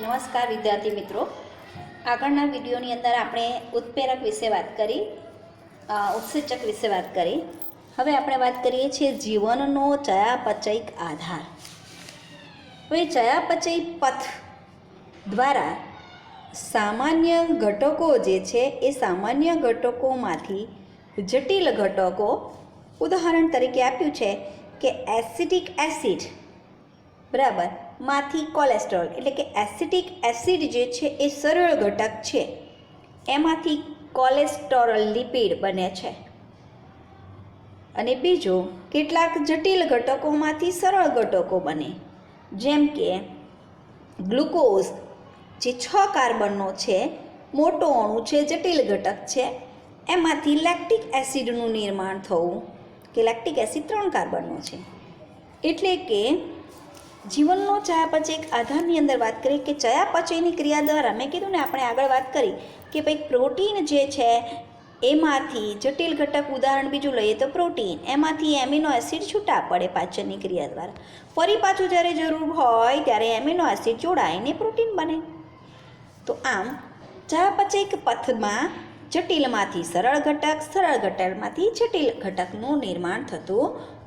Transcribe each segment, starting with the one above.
નમસ્કાર વિદ્યાર્થી મિત્રો, આગળના વિડીયોની અંદર આપણે ઉત્પ્રેરક વિશે વાત કરી, ઉત્સેચક વિશે વાત કરી. હવે આપણે વાત કરીએ છીએ જીવનનો ચયાપચયિક આધાર. હવે ચયાપચય પથ દ્વારા સામાન્ય ઘટકો જે છે એ સામાન્ય ઘટકોમાંથી જટિલ ઘટકો, ઉદાહરણ તરીકે આપ્યું છે કે એસિટિક એસિડ બરાબર માંથી કોલેસ્ટ્રોલ, એટલે કે એસિટિક એસિડ જે છે એ સરળ ઘટક છે, એમાંથી કોલેસ્ટ્રોલ લિપિડ બને છે. અને બીજું, કેટલાક જટિલ ઘટકોમાંથી સરળ ઘટકો બને, જેમ કે ગ્લુકોઝ જે 6 કાર્બનનો છે, મોટો અણુ છે, જટિલ ઘટક છે, એમાંથી લેક્ટિક એસિડનું નિર્માણ થવું, કે લેક્ટિક એસિડ 3 કાર્બનનો છે. એટલે કે જીવનનો ચયાપચયિક આધારની અંદર વાત કરીએ કે ચયાપચયની ક્રિયા દ્વારા, મેં કીધું ને આપણે આગળ વાત કરી કે ભાઈ પ્રોટીન જે છે એમાંથી જટિલ ઘટક, ઉદાહરણ બીજું લઈએ તો પ્રોટીન, એમાંથી એમિનો એસિડ છૂટા પડે પાચનની ક્રિયા દ્વારા. ફરી પાછું જ્યારે જરૂર હોય ત્યારે એમિનો એસિડ જોડાઈને પ્રોટીન બને. તો આમ ચયાપચયિક પથમાં જટિલમાંથી સરળ ઘટક, સરળ ઘટકમાંથી જટિલ ઘટકનું નિર્માણ થતું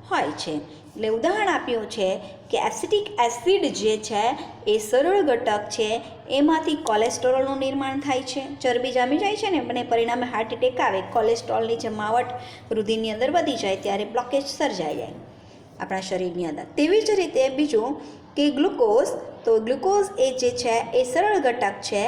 હોય છે. એટલે ઉદાહરણ આપ્યું છે કે એસિટિક એસિડ જે છે એ સરળ ઘટક છે, એમાંથી કોલેસ્ટ્રોલનું નિર્માણ થાય છે, ચરબી જામી જાય છે ને, અને પરિણામે હાર્ટ એટેક આવે, કોલેસ્ટ્રોલની જમાવટ રુધિરની અંદર વધી જાય ત્યારે બ્લોકેજ સર્જાઈ જાય આપણા શરીરની અંદર. તેવી જ રીતે બીજું કે ગ્લુકોઝ, તો ગ્લુકોઝ એ જે છે એ સરળ ઘટક છે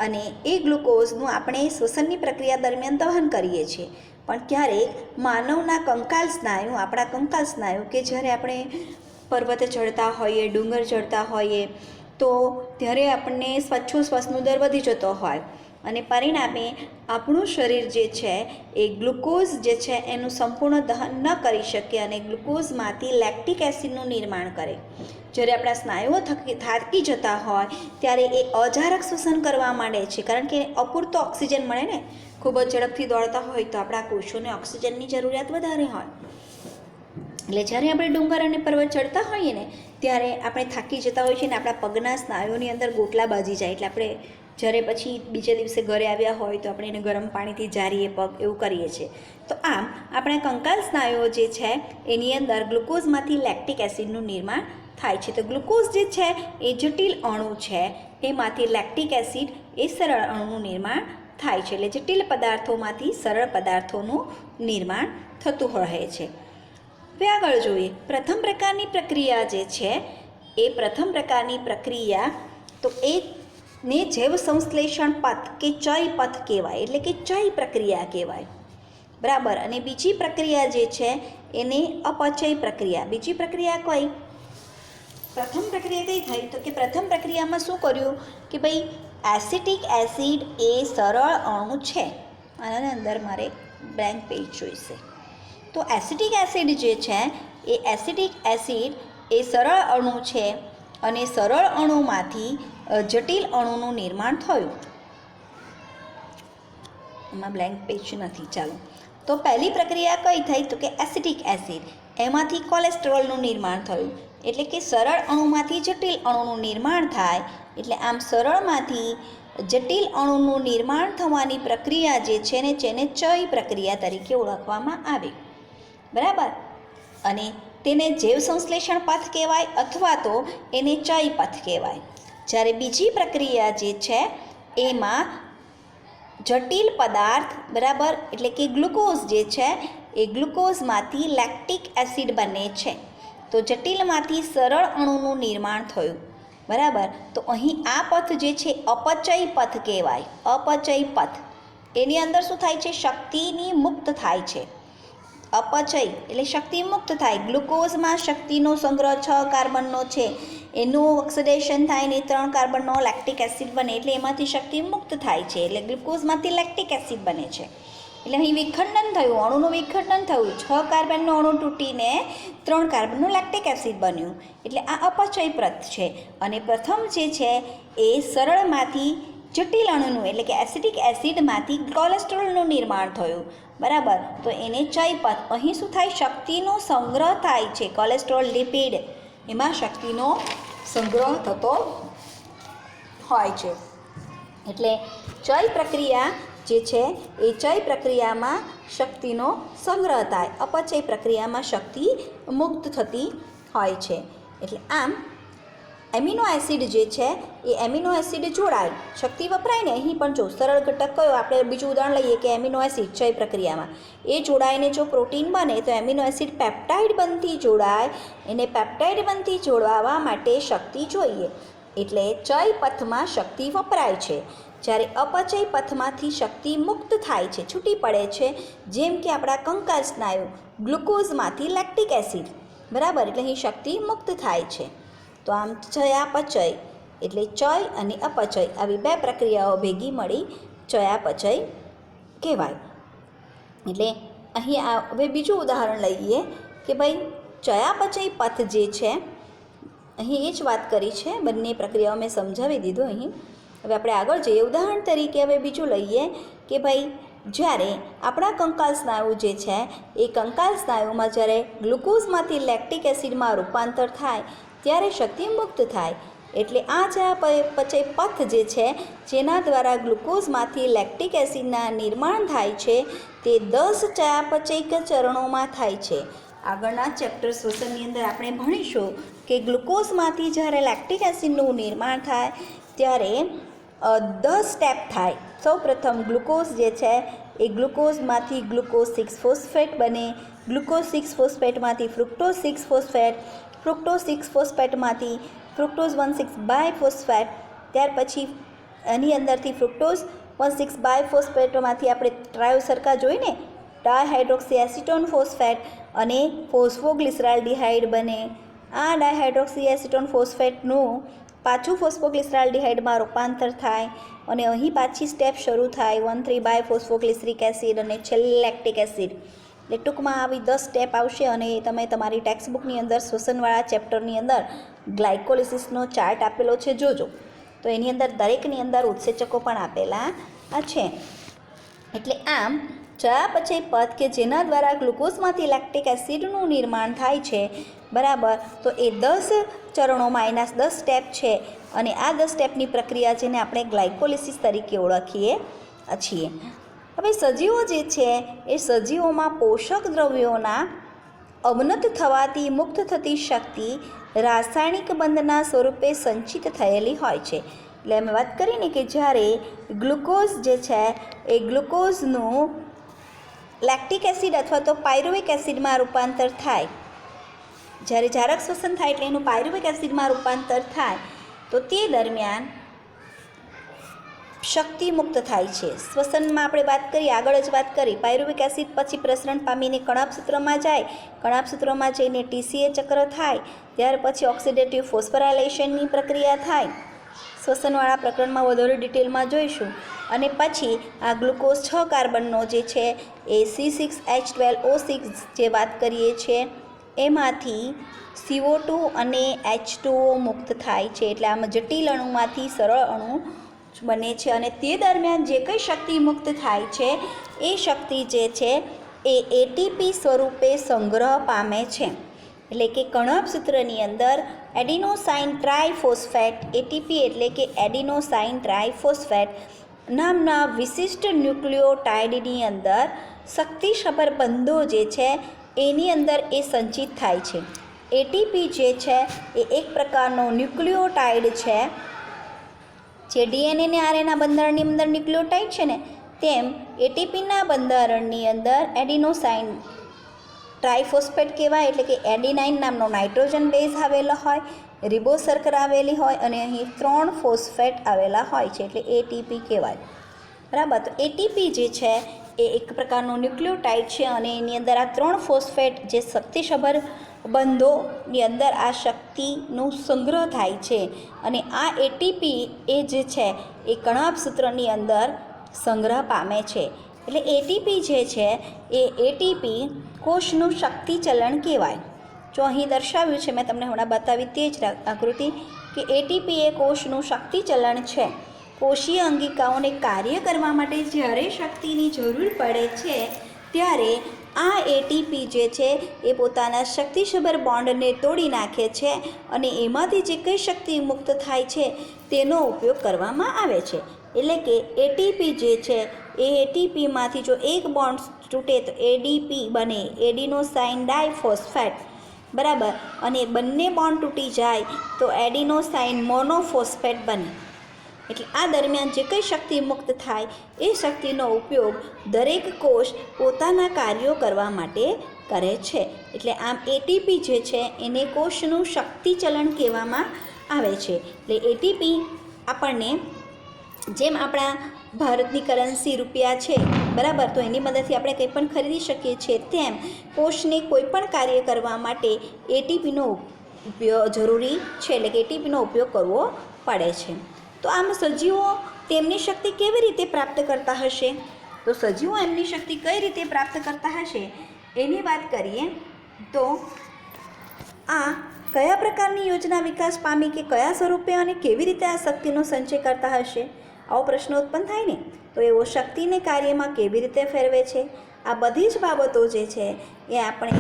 અને એ ગ્લુકોઝનું આપણે શ્વસનની પ્રક્રિયા દરમિયાન દહન કરીએ છીએ. પણ ક્યારેક માનવના કંકાલ સ્નાયુ, આપણા કંકાલ સ્નાયુ કે જ્યારે આપણે પર્વત ચડતા હોઈએ, ડુંગર ચડતા હોઈએ, તો ત્યારે આપણને શ્વાસોચ્છ્વાસનો દર વધી જતો હોય અને પરિણામે આપણું શરીર જે છે એ ગ્લુકોઝ જે છે એનું સંપૂર્ણ દહન ન કરી શકે અને ગ્લુકોઝમાંથી લેક્ટિક એસિડનું નિર્માણ કરે. જ્યારે આપણા સ્નાયુઓ થાકી જતા હોય ત્યારે એ અજારક શ્વસન કરવા માંડે છે, કારણ કે અપૂરતો ઓક્સિજન મળે ને, ખૂબ જ ઝડપથી દોડતા હોય તો આપણા કોષોને ઓક્સિજનની જરૂરિયાત વધારે હોય. એટલે જ્યારે આપણે ડુંગર અને પર્વત ચડતા હોઈએ ને ત્યારે આપણે થાકી જતા હોઈએ છીએ ને આપણા પગના સ્નાયુઓની અંદર ગોટલા બાજી જાય, એટલે આપણે જ્યારે પછી બીજે દિવસે ઘરે આવ્યા હોય તો આપણે એને ગરમ પાણીથી જારીએ પગ, એવું કરીએ છીએ. તો આમ આપણા કંકાલ સ્નાયુઓ જે છે એની અંદર ગ્લુકોઝમાંથી લેક્ટિક એસિડનું નિર્માણ થાય છે. તો ગ્લુકોઝ જે છે એ જટિલ અણુ છે, એમાંથી લેક્ટિક એસિડ એ સરળ અણુનું નિર્માણ થાય છે. એટલે જટિલ પદાર્થોમાંથી સરળ પદાર્થોનું નિર્માણ થતું રહે છે. હવે આગળ જોઈએ, પ્રથમ પ્રકારની પ્રક્રિયા જે છે એ પ્રથમ પ્રકારની પ્રક્રિયા તો એને જૈવ સંશ્લેષણ પથ કે ચય પથ કહેવાય, એટલે કે ચય પ્રક્રિયા કહેવાય બરાબર. અને બીજી પ્રક્રિયા જે છે એને અપચય પ્રક્રિયા. બીજી પ્રક્રિયા કઈ? પ્રથમ પ્રક્રિયા કઈ થઈ? તો કે પ્રથમ પ્રક્રિયામાં શું કર્યું કે ભાઈ એસિટિક એસિડ એ સરળ અણુ છે, આના અંદર મારે બ્લેન્ક પેજ જોઈશે. તો એસિટિક એસિડ જે છે એ એસિટિક એસિડ એ સરળ અણુ છે અને સરળ અણુમાંથી જટિલ અણુનું નિર્માણ થયું. એમાં બ્લેન્ક પેજ નથી, ચાલો. તો પહેલી પ્રક્રિયા કઈ થઈ? તો કે એસિટિક એસિડ, એમાંથી કોલેસ્ટ્રોલનું નિર્માણ થયું. એટલે કે સરળ અણુમાંથી જટિલ અણુનું નિર્માણ થાય. એટલે આમ સરળમાંથી જટિલ અણુનું નિર્માણ થવાની પ્રક્રિયા જે છે ને જેને ચય પ્રક્રિયા તરીકે ઓળખવામાં આવે બરાબર. અને તેને જૈવ સંશ્લેષણ પથ કહેવાય અથવા તો એને ચય પથ કહેવાય. જ્યારે બીજી પ્રક્રિયા જે છે એમાં જટિલ પદાર્થ બરાબર, એટલે કે ગ્લુકોઝ જે છે એ ગ્લુકોઝમાંથી લેક્ટિક એસિડ બને છે. તો જટિલમાંથી સરળ અણુનું નિર્માણ થયું બરાબર. તો અહીં આ પથ જે છે અપચય પથ કહેવાય. અપચય પથ, એની અંદર શું થાય છે? શક્તિની મુક્ત થાય છે. અપચય એટલે શક્તિ મુક્ત થાય. ગ્લુકોઝમાં શક્તિનો સંગ્રહ 6 કાર્બનનો છે, એનું ઓક્સિડેશન થાય ને 3 કાર્બનનો લેક્ટિક એસિડ બને, એટલે એમાંથી શક્તિ મુક્ત થાય છે, એટલે ગ્લુકોઝમાંથી લેક્ટિક એસિડ બને છે. એટલે અહીં વિખંડન થયું, અણુનું વિખંડન થયું, 6 કાર્બનનો અણુ તૂટીને 3 કાર્બનનું લેક્ટિક એસિડ બન્યું. એટલે આ અપચય પથ છે. અને પ્રથમ જે છે એ સરળમાંથી જટિલ અણુનું, એટલે કે એસિટિક એસિડમાંથી કોલેસ્ટ્રોલનું નિર્માણ થયું બરાબર. તો એને ચય પથ. અહીં શું થાય? શક્તિનો સંગ્રહ થાય છે, કોલેસ્ટ્રોલ લિપિડ, એમાં શક્તિનો સંગ્રહ થતો હોય છે. એટલે ચય પ્રક્રિયા જે છે એ ચય પ્રક્રિયામાં શક્તિનો સંગ્રહ થાય, અપચય પ્રક્રિયામાં શક્તિ મુક્ત થતી હોય છે. એટલે આમ એમિનો એસિડ જે છે એ એમિનો એસિડ જોડાય, શક્તિ વપરાય ને. અહીં પણ જો સરળ ઘટક કયો, આપણે બીજું ઉદાહરણ લઈએ કે એમિનો એસિડ ચય પ્રક્રિયામાં એ જોડાઈને જો પ્રોટીન બને તો એમિનો એસિડ પેપ્ટાઇડ બનતી જોડાય. એને પેપ્ટાઇડ બનતી જોડાવા માટે શક્તિ જોઈએ, એટલે ચય પથમાં શક્તિ વપરાય છે. જ્યારે અપચય પથમાંથી શક્તિ મુક્ત થાય છે, છૂટી પડે છે, જેમ કે આપણા કંકાલ સ્નાયુ ગ્લુકોઝમાંથી લેક્ટિક એસિડ, બરાબર. એટલે અહીં શક્તિ મુક્ત થાય છે. તો આમ ચયાપચય એટલે ચય અને અપચય આવી બે પ્રક્રિયાઓ ભેગી મળી ચયાપચય કહેવાય. એટલે અહીં હવે બીજું ઉદાહરણ લઈએ કે ભાઈ ચયાપચય પથ જે છે, અહીં એ જ વાત કરી છે, બંને પ્રક્રિયાઓ મેં સમજાવી દીધું અહીં. હવે આપણે આગળ જઈએ. ઉદાહરણ તરીકે હવે બીજું લઈએ કે ભાઈ જ્યારે આપણા કંકાલ સ્નાયુ જે છે એ કંકાલ સ્નાયુમાં જ્યારે ગ્લુકોઝમાંથી લેક્ટિક એસિડમાં રૂપાંતર થાય ત્યારે શક્તિ મુક્ત થાય. એટલે આ ચયાપચય પથ જે છે જેના દ્વારા ગ્લુકોઝમાંથી લેક્ટિક એસિડના નિર્માણ થાય છે તે 10 ચયાપચયિક ચરણોમાં થાય છે. આગળના ચેપ્ટર શ્વસનની અંદર આપણે ભણીશું કે ગ્લુકોઝમાંથી જ્યારે લેક્ટિક એસિડનું નિર્માણ થાય ત્યારે 10 સ્ટેપ થાય. સૌપ્રથમ ગ્લુકોઝ જે છે એ ગ્લુકોઝમાંથી ગ્લુકોઝ 6 ફોસ્ફેટ બને, ગ્લુકોઝ 6 ફોસ્ફેટમાંથી ફ્રુક્ટોઝ 6 ફોસ્ફેટ, ફ્રુક્ટોઝ 6 ફોસ્ફેટમાંથી ફ્રુક્ટોઝ 1,6 બાયફોસ્ફેટ, ત્યાર પછી એની અંદરથી ફ્રુક્ટોઝ 1,6 બાયફોસ્ફેટમાંથી આપણે ટ્રાયોસર્કા જોઈને ડાયહાઇડ્રોક્સી એસિટોન ફોસ્ફેટ અને ફોસ્ફોગ્લિસરાલ્ડિહાઇડ બને. આ ડાયહાઇડ્રોક્સી એસિટોન ફોસ્ફેટનું પાછું ફોસ્ફોગ્લિસરાલ્ડિહાઇડમાં રૂપાંતર થાય અને અહીં પાછી સ્ટેપ શરૂ થાય 1,3 બાયફોસ્ફોગ્લિસરિક એસિડ અને છેલ્લે લેક્ટિક એસિડ. એટલે ટૂંકમાં આવી 10 સ્ટેપ આવશે અને તમે તમારી ટેક્સ્ટબુકની અંદર શ્વસનવાળા ચેપ્ટરની અંદર ગ્લાયકોલિસિસનો ચાર્ટ આપેલો છે, જોજો. તો એની અંદર દરેકની અંદર ઉત્સેચકો પણ આપેલા છે. એટલે આમ ચયાપચય પથ કે જેના દ્વારા ગ્લુકોઝમાંથી લેક્ટિક એસિડનું નિર્માણ થાય છે, બરાબર. તો એ 10 ચરણોમાં એના 10 સ્ટેપ છે અને આ 10 સ્ટેપની પ્રક્રિયા જેને આપણે ગ્લાયકોલિસિસ તરીકે ઓળખીએ છીએ. હવે સજીવો જે છે એ સજીવોમાં પોષક દ્રવ્યોના અવનત થવાથી મુક્ત થતી શક્તિ રાસાયણિક બંધના સ્વરૂપે સંચિત થયેલી હોય છે. એટલે અમે વાત કરીને કે જ્યારે ગ્લુકોઝ જે છે એ ગ્લુકોઝનું લેક્ટિક એસિડ અથવા તો પાયરુવેક એસિડમાં રૂપાંતર થાય, જ્યારે જારક શ્વસન થાય એટલે એનું પાયરુવેક એસિડમાં રૂપાંતર થાય તો તે દરમિયાન શક્તિ મુક્ત થાય છે. શ્વસનમાં આપણે વાત કરી, આગળ જ વાત કરી, પાયરુવેક એસિડ પછી પ્રસરણ પામીને કણાભસૂત્રમાં જાય, કણાભસૂત્રમાં જઈને TCA ચક્ર થાય, ત્યાર પછી ઓક્સિડેટિવ ફોસ્ફોરાયલેશનની પ્રક્રિયા થાય. શ્વસનવાળા પ્રકરણમાં વધારે ડિટેલમાં જોઈશું. અને પછી આ ગ્લુકોઝ 6 કાર્બનનો જે છે એ C6H12O6 જે વાત કરીએ છીએ એમાંથી CO2 અને H2O મુક્ત થાય છે. એટલે આમાં જટિલ અણુમાંથી સરળ અણુ બને છે અને તે દરમિયાન જે કંઈ શક્તિ મુક્ત થાય છે એ શક્તિ જે છે એ ATP સ્વરૂપે સંગ્રહ પામે છે. એટલે કે કણાભસૂત્રની અંદર એડિનોસાઇન ટ્રાયફોસ્ફેટ, ATP એટલે કે એડિનોસાઇન ટ્રાયફોસ્ફેટ નામના વિશિષ્ટ ન્યુક્લિયોટાઇડની અંદર શક્તિસભર બંધો જે છે એની અંદર એ સંચિત થાય છે. ATP જે છે એ એક પ્રકારનો ન્યુક્લિયોટાઇડ છે. જે DNA અને RNA બંધારણની અંદર ન્યુક્લિયોટાઇડ છે ને, તેમ ATPના બંધારણની અંદર એડિનોસાઇન ટ્રાયફોસ્ફેટ કહેવાય. એટલે કે એડિનાઇન નામનો નાઇટ્રોજન બેઝ આવેલો હોય, રિબોસ શર્કરા આવેલી હોય અને અહીં 3 ફોસ્ફેટ આવેલા હોય છે, એટલે ATP કહેવાય, બરાબર. તો ATP જે છે એ એક પ્રકારનો ન્યુક્લિયોટાઇડ છે અને એની અંદર આ 3 ફોસ્ફેટ જે શક્તિસભર બંધોની અંદર આ શક્તિનું સંગ્રહ થાય છે અને આ ATP એ જે છે એ કણાભસૂત્રની અંદર સંગ્રહ પામે છે. એટલે ATP જે છે એ ATP કોષનું શક્તિ ચલણ કહેવાય. જો અહીં દર્શાવ્યું છે, મેં તમને હમણાં બતાવી તે જ આકૃતિ, કે ATP એ કોષનું શક્તિ ચલણ છે. કોષીય અંગિકાઓને કાર્ય કરવા માટે જ્યારે શક્તિની જરૂર પડે છે ત્યારે આ એટીપી જે છે એ પોતાના શક્તિસભર બોન્ડને તોડી નાખે છે અને એમાંથી જે કંઈ શક્તિ મુક્ત થાય છે તેનો ઉપયોગ કરવામાં આવે છે. એટલે કે એટીપી જે છે એ એટીપીમાંથી જો એક બોન્ડ તૂટે તો એડીપી બને, એડિનોસાઇન ડાયફોસ્ફેટ, બરાબર. અને બંને બોન્ડ તૂટી જાય તો એડિનોસાઇન મોનોફોસ્ફેટ બને. એટલે આ દરમિયાન જે કંઈ શક્તિ મુક્ત થાય એ શક્તિનો ઉપયોગ દરેક કોષ પોતાના કાર્યો કરવા માટે કરે છે. એટલે આમ એટીપી જે છે એને કોષનું શક્તિચલન કહેવામાં આવે છે. એટલે એટીપી આપણને જેમ આપણા ભારતની કરન્સી રૂપિયા છે, બરાબર, તો એની મદદથી આપણે કંઈ પણ ખરીદી શકીએ છીએ, તેમ કોષને કોઈ પણ કાર્ય કરવા માટે એટીપીનો ઉપયોગ જરૂરી છે. એટલે કે એટીપીનો ઉપયોગ કરવો પડે છે. તો આમ સજીવો તેમની શક્તિ કેવી રીતે પ્રાપ્ત કરતા હશે? તો સજીવો એમની શક્તિ કઈ રીતે પ્રાપ્ત કરતા હશે એની વાત કરીએ તો આ કયા પ્રકારની યોજના વિકાસ પામી કે કયા સ્વરૂપે અને કેવી રીતે આ શક્તિનો સંચય કરતા હશે? આવો પ્રશ્ન ઉત્પન્ન થાય ને, તો એવો શક્તિને કાર્યમાં કેવી રીતે ફેરવે છે? આ બધી જ બાબતો જે છે એ આપણે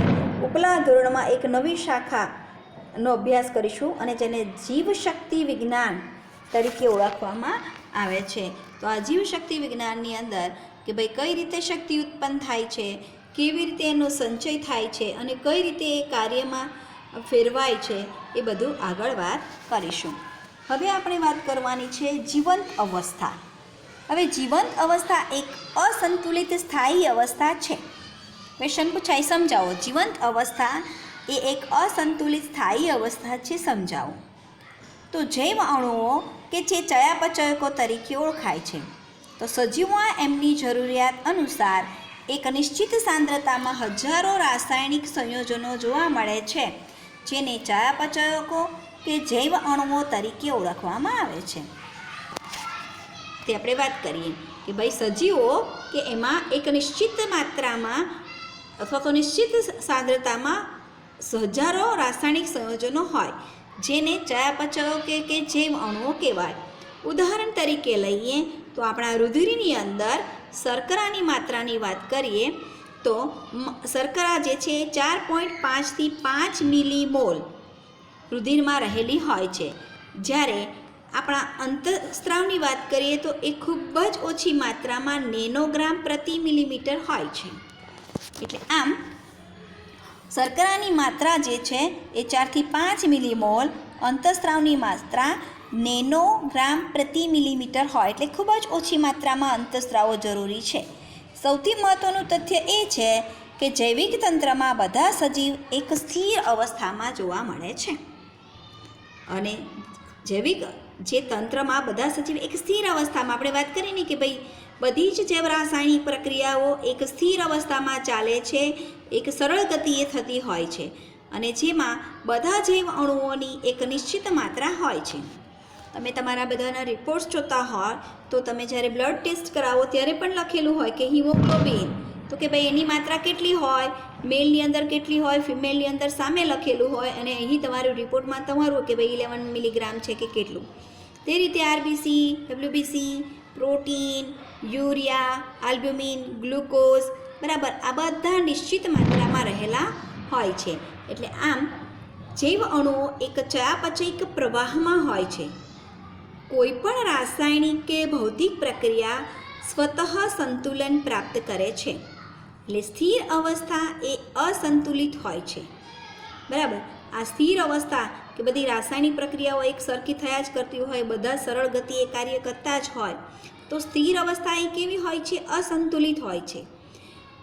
ઉપલા ધોરણમાં એક નવી શાખાનો અભ્યાસ કરીશું અને જેને જીવશક્તિ વિજ્ઞાન તરીકે ઓળખવામાં આવે છે. તો આ જીવશક્તિ વિજ્ઞાનની અંદર કે ભાઈ કઈ રીતે શક્તિ ઉત્પન્ન થાય છે, કેવી રીતે એનો સંચય થાય છે અને કઈ રીતે એ કાર્યમાં ફેરવાય છે, એ બધું આગળ વાત કરીશું. હવે આપણે વાત કરવાની છે જીવંત અવસ્થા. હવે જીવંત અવસ્થા એક અસંતુલિત સ્થાયી અવસ્થા છે. ક્વેશ્ચન પૂછાય, સમજાવો. જીવંત અવસ્થા એ એક અસંતુલિત સ્થાયી અવસ્થા છે, સમજાવો. તો જૈવ અણુઓ કે જે ચયાપચયકો તરીકે ઓળખાય છે. તો સજીવો એમની જરૂરિયાત અનુસાર એક નિશ્ચિત સાંદ્રતામાં હજારો રાસાયણિક સંયોજનો જોવા મળે છે, જેને ચયાપચયકો કે જૈવ અણુઓ તરીકે ઓળખવામાં આવે છે. તે આપણે વાત કરીએ કે ભાઈ સજીવો કે એમાં એક નિશ્ચિત માત્રામાં અથવા તો નિશ્ચિત સાંદ્રતામાં હજારો રાસાયણિક સંયોજનો હોય, જેને ચયાપચયકો કે જૈવ અણુઓ કહેવાય. ઉદાહરણ તરીકે લઈએ તો આપણા રુધિરની અંદર શર્કરાની માત્રાની વાત કરીએ તો શર્કરા જે છે 4.5 થી 5 મિલીમોલ રુધિરમાં રહેલી હોય છે, જ્યારે આપણા અંતઃસ્ત્રાવની વાત કરીએ તો એ ખૂબ જ ઓછી માત્રામાં નેનોગ્રામ પ્રતિ મિલીમીટર હોય છે. એટલે આમ શર્કરાની માત્રા જે છે એ 4 થી 5 મિલીમોલ, અંતઃસ્ત્રાવની માત્રા નેનોગ્રામ પ્રતિ મિલીમીટર હોય, એટલે ખૂબ જ ઓછી માત્રામાં અંતઃસ્ત્રાવો જરૂરી છે. સૌથી મહત્ત્વનું તથ્ય એ છે કે જૈવિક તંત્રમાં બધા સજીવ એક સ્થિર અવસ્થામાં જોવા મળે છે. અને જૈવિક જે તંત્રમાં બધા સજીવ એક સ્થિર અવસ્થામાં, આપણે વાત કરીને કે ભાઈ બધી જ જૈવ રાસાયણિક પ્રક્રિયાઓ એક સ્થિર અવસ્થામાં ચાલે છે, એક સરળ ગતિએ થતી હોય છે અને જેમાં બધા જૈવ અણુઓની એક નિશ્ચિત માત્રા હોય છે. તમે તમારા બધાના રિપોર્ટ્સ જોતા હોય તો તમે જ્યારે બ્લડ ટેસ્ટ કરાવો ત્યારે પણ લખેલું હોય કે હિમોગ્લોબિન, તો કે ભાઈ એની માત્રા કેટલી હોય, મેલની અંદર કેટલી હોય, ફિમેલની અંદર સામે લખેલું હોય અને અહીં તમારું રિપોર્ટમાં તમારું કે ભાઈ 11 મિલીગ્રામ છે કે કેટલું. તે રીતે RBC, WBC, protein, urea, albumin, glucose, બરાબર, આ બધા નિશ્ચિત માત્રામાં રહેલા હોય છે. એટલે આમ જૈવ અણુઓ એક ચયાપચયિક પ્રવાહમાં હોય છે. કોઈ પણ રાસાયણિક કે ભૌતિક પ્રક્રિયા સ્વતઃ સંતુલન પ્રાપ્ત કરે છે. એટલે સ્થિર અવસ્થા એ અસંતુલિત હોય છે, બરાબર. આ સ્થિર અવસ્થા કે બધી રાસાયણિક પ્રક્રિયાઓ એક સરખી થયા જ કરતી હોય, બધા સરળ ગતિએ કાર્ય કરતા જ હોય, તો સ્થિર અવસ્થા એ કેવી હોય છે? અસંતુલિત હોય છે.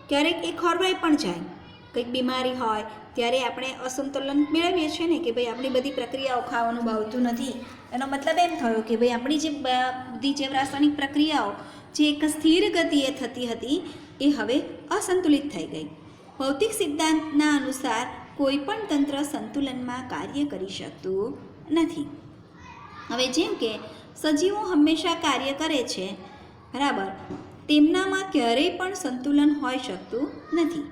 ક્યારેક એ ખોરવાઈ પણ જાય, કંઈક બીમારી હોય ત્યારે આપણે અસંતુલન મેળવીએ છીએ ને કે ભાઈ આપણી બધી પ્રક્રિયાઓ ખાવાનું ભાવતું નથી. એનો મતલબ એમ થયો કે ભાઈ આપણી જે બધી જે રાસાયણિક પ્રક્રિયાઓ જે એક સ્થિર ગતિએ થતી હતી એ હવે અસંતુલિત થઈ ગઈ. ભૌતિક સિદ્ધાંતના અનુસાર કોઈ પણ તંત્ર સંતુલનમાં કાર્ય કરી શકતું નથી. હવે જેમ કે સજીવો હંમેશા કાર્ય કરે છે, બરાબર, તેમનામાં ક્યારેય પણ સંતુલન હોઈ શકતું નથી.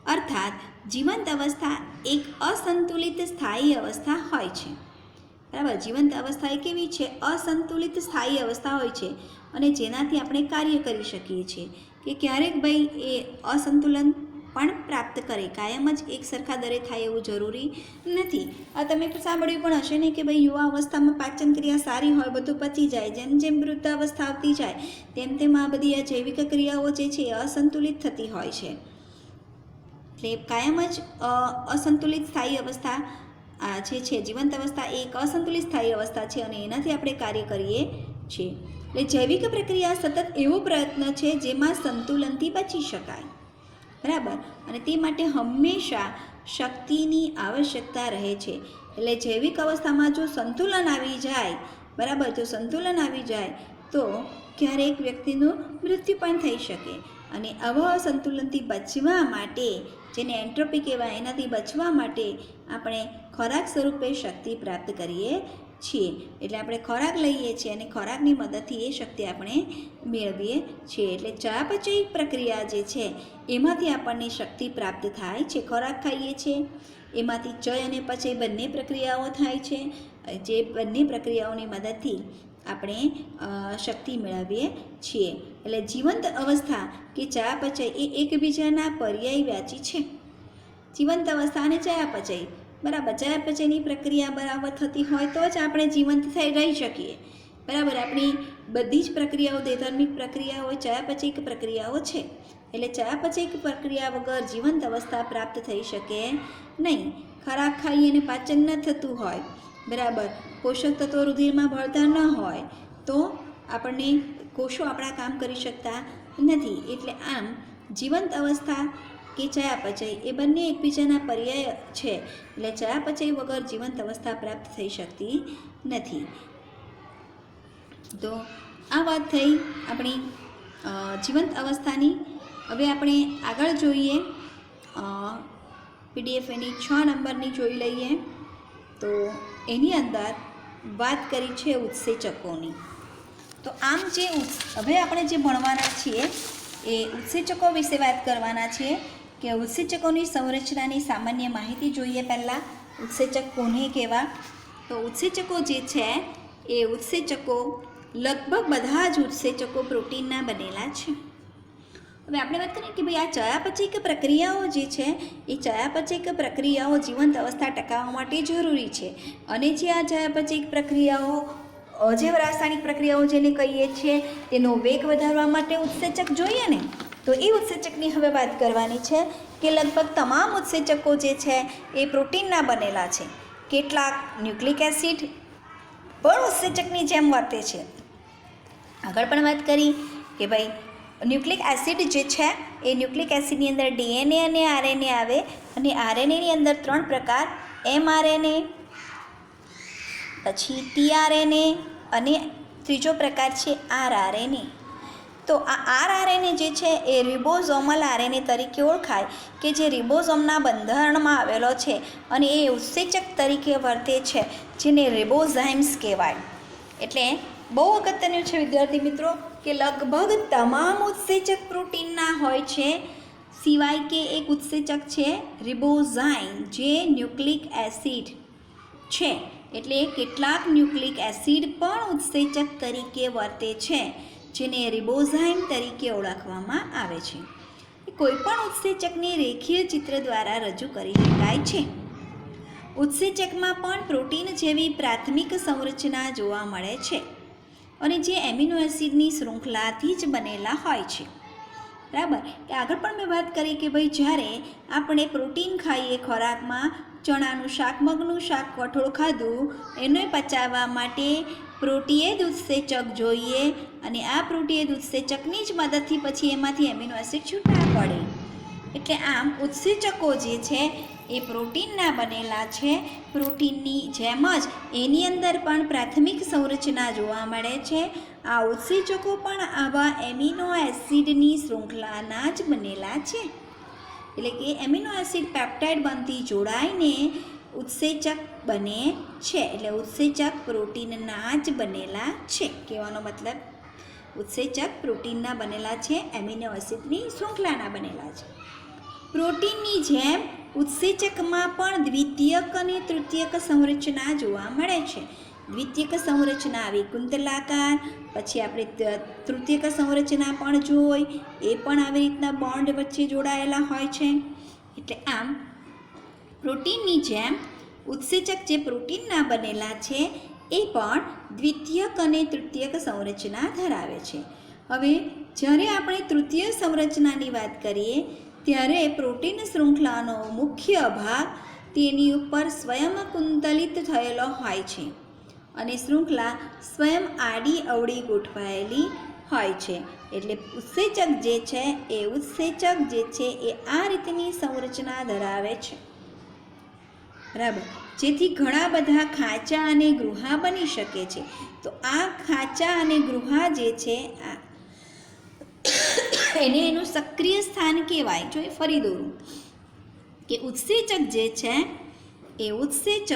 અર્થાત જીવંત અવસ્થા એક અસંતુલિત સ્થાયી અવસ્થા હોય છે, બરાબર. જીવંત અવસ્થા એ કેવી છે? અસંતુલિત સ્થાયી અવસ્થા હોય છે અને જેનાથી આપણે કાર્ય કરી શકીએ છીએ કે ક્યારેક ભાઈ એ અસંતુલન પણ પ્રાપ્ત કરે. કાયમ જ એક સરખા દરે થાય એવું જરૂરી નથી. આ તમે સાંભળ્યું પણ હશે ને કે ભાઈ યુવા અવસ્થામાં પાચન ક્રિયા સારી હોય, બધું પચી જાય, જેમ જેમ વૃદ્ધાવસ્થા આવતી જાય તેમ તેમ આ બધી આ જૈવિક ક્રિયાઓ જે છે એ અસંતુલિત થતી હોય છે. એટલે કાયમ જ અસંતુલિત સ્થાયી અવસ્થા આ જે છે જીવંત અવસ્થા એ એક અસંતુલિત સ્થાયી અવસ્થા છે અને એનાથી આપણે કાર્ય કરીએ છીએ. એટલે જૈવિક પ્રક્રિયા સતત એવો પ્રયત્ન છે જેમાં સંતુલનથી બચી શકાય, બરાબર, અને તે માટે હંમેશા શક્તિની આવશ્યકતા રહે છે. એટલે જૈવિક અવસ્થામાં જો સંતુલન આવી જાય, બરાબર, જો સંતુલન આવી જાય તો ક્યારેક વ્યક્તિનું મૃત્યુ પણ થઈ શકે. અને આવા સંતુલનથી બચવા માટે, જેને એન્ટ્રોપી કહેવાય, એનાથી બચવા માટે આપણે ખોરાક સ્વરૂપે શક્તિ પ્રાપ્ત કરીએ છીએ. એટલે આપણે ખોરાક લઈએ છીએ અને ખોરાકની મદદથી એ શક્તિ આપણે મેળવીએ છીએ. એટલે ચયાપચય પ્રક્રિયા જે છે એમાંથી આપણને શક્તિ પ્રાપ્ત થાય છે. ખોરાક ખાઈએ છીએ એમાંથી ચય અને પચય બંને પ્રક્રિયાઓ થાય છે, જે બંને પ્રક્રિયાઓની મદદથી આપણે શક્તિ મેળવીએ છીએ. એટલે જીવંત અવસ્થા કે ચયાપચય એ એકબીજાના પર્યાયવાચી છે. જીવંત અવસ્થા અને ચયાપચય, બરાબર, ચયાપચયની પ્રક્રિયા બરાબર થતી હોય તો જ આપણે જીવંત થઈ રહી શકીએ, બરાબર. આપણી બધી જ પ્રક્રિયાઓ, દેહધાર્મિક પ્રક્રિયાઓ ચયાપચયિક પ્રક્રિયાઓ છે. એટલે ચયાપચયિક પ્રક્રિયા વગર જીવંત અવસ્થા પ્રાપ્ત થઈ શકે નહીં. ખોરાક ખાઈએ અને પાચન ન થતું હોય, બરાબર, પોષક તત્વો રુધિરમાં ભળતા ન હોય તો આપણને કોષો આપણા કામ કરી શકતા નથી. એટલે આમ જીવંત અવસ્થા કે ચયાપચય એ બંને એકબીજાના પર્યાય છે. એટલે ચયાપચય વગર જીવંત અવસ્થા પ્રાપ્ત થઈ શકતી નથી. તો આ વાત થઈ આપણી જીવંત અવસ્થાની. હવે આપણે આગળ જોઈએ, PDF એની 6 નંબરની જોઈ લઈએ. તો એની અંદર વાત કરી છે ઉત્સેચકોની. તો આમ જે હવે આપણે જે ભણવાના છીએ એ ઉત્સેચકો વિશે વાત કરવાના છીએ કે ઉત્સેચકોની સંરચનાની સામાન્ય માહિતી જોઈએ. પહેલાં ઉત્સેચક કોને કહેવા? તો ઉત્સેચકો જે છે એ ઉત્સેચકો લગભગ બધા જ ઉત્સેચકો પ્રોટીનના બનેલા છે. હવે આપણે વાત કરીએ કે ભાઈ આ ચયાપચયિક પ્રક્રિયાઓ જે છે એ ચયાપચયિક પ્રક્રિયાઓ જીવંત અવસ્થા ટકાવવા માટે જરૂરી છે. અને જે આ ચયાપચયિક પ્રક્રિયાઓ, અજૈવ રાસાયણિક પ્રક્રિયાઓ જેને કહીએ છીએ, તેનો વેગ વધારવા માટે ઉત્સેચક જોઈએ ને. તો એ ઉત્સેચકની હવે વાત કરવાની છે કે લગભગ તમામ ઉત્સેચકો જે છે એ પ્રોટીનના બનેલા છે. કેટલાક ન્યુક્લિક એસિડ પણ ઉત્સેચકની જેમ વર્તે છે. આગળ પણ વાત કરી કે ભાઈ ન્યુક્લિક એસિડ જે છે એ ન્યુક્લિક એસિડની અંદર DNA અને RNA આવે અને RNAની અંદર 3 પ્રકાર, mRNA, પછી tRNA અને ત્રીજો પ્રકાર છે rRNA. તો આ rRNA જે છે એ રિબોઝોમલ RNA તરીકે ઓળખાય કે જે રિબોઝોમના બંધારણમાં આવેલો છે અને એ ઉત્સેચક તરીકે વર્તે છે, જેને રિબોઝાઇમ્સ કહેવાય. એટલે બહુ અગત્યનું છે વિદ્યાર્થી મિત્રો કે લગભગ તમામ ઉત્સેચક પ્રોટીનના હોય છે, સિવાય કે એક ઉત્સેચક છે રિબોઝાઇમ જે ન્યુક્લિક એસિડ છે. એટલે કેટલાક ન્યુક્લિક એસિડ પણ ઉત્સેચક તરીકે વર્તે છે, જેને રિબોઝાઇમ તરીકે ઓળખવામાં આવે છે. કોઈપણ ઉત્સેચકને રેખીય ચિત્ર દ્વારા રજૂ કરી શકાય છે. ઉત્સેચકમાં પણ પ્રોટીન જેવી પ્રાથમિક સંરચના જોવા મળે છે અને જે એમિનો એસિડની શૃંખલાથી જ બનેલા હોય છે, બરાબર. કે આગળ પણ મેં વાત કરી કે ભાઈ જ્યારે આપણે પ્રોટીન ખાઈએ ખોરાકમાં, ચણાનું શાક, મગનું શાક, કઠોળ ખાધું, એને પચાવવા માટે પ્રોટીએજ ઉત્સેચક જોઈએ અને આ પ્રોટીએજ ઉત્સેચકની જ મદદથી પછી એમાંથી એમિનો એસિડ છૂટા પડે. એટલે આમ ઉત્સેચકો જે છે એ પ્રોટીનના બનેલા છે. પ્રોટીનની જેમ જ એની અંદર પણ પ્રાથમિક સંરચના જોવા મળે છે. આ ઉત્સેચકો પણ આવા એમિનો એસિડની શૃંખલાના જ બનેલા છે. એટલે કે એમિનો એસિડ પેપ્ટાઇડ બનતી જોડાઈને ઉત્સેચક બને છે. એટલે ઉત્સેચક પ્રોટીનના જ બનેલા છે. કહેવાનો મતલબ ઉત્સેચક પ્રોટીનના બનેલા છે, એમિનો એસિડની શૃંખલાના બનેલા છે. પ્રોટીનની જેમ ઉત્સેચકમાં પણ દ્વિતીયક અને તૃતીયક સંરચના જોવા મળે છે. દ્વિતીયક સંરચના આવી કુંતલાકાર, પછી આપણે તૃતીયક સંરચના પણ જોઈ, એ પણ આવી રીતના બોન્ડ વચ્ચે જોડાયેલા હોય છે. એટલે આમ પ્રોટીનની જેમ ઉત્સેચક જે પ્રોટીનના બનેલા છે એ પણ દ્વિતીયક અને તૃતીયક સંરચના ધરાવે છે. હવે જ્યારે આપણે તૃતીય સંરચનાની વાત કરીએ ત્યારે પ્રોટીન શૃંખલાનો મુખ્ય ભાગ તેની ઉપર સ્વયં કુંતલિત થયેલો હોય છે અને શૃંખલા સ્વયં આડી અવળી ગોઠવાયેલી હોય છે. એટલે ઉત્સેચક જે છે એ આ રીતની સંરચના ધરાવે છે. બરાબર, જેથી ઘણા બધા ખાંચા અને ગૃહા બની શકે છે. તો આ ખાંચા અને ગૃહા જે છે એને એનું સક્રિય સ્થાન કહેવાય. જો એ ફરી દોરું કે ઉત્સેચક જે છે એ ઉત્સેચક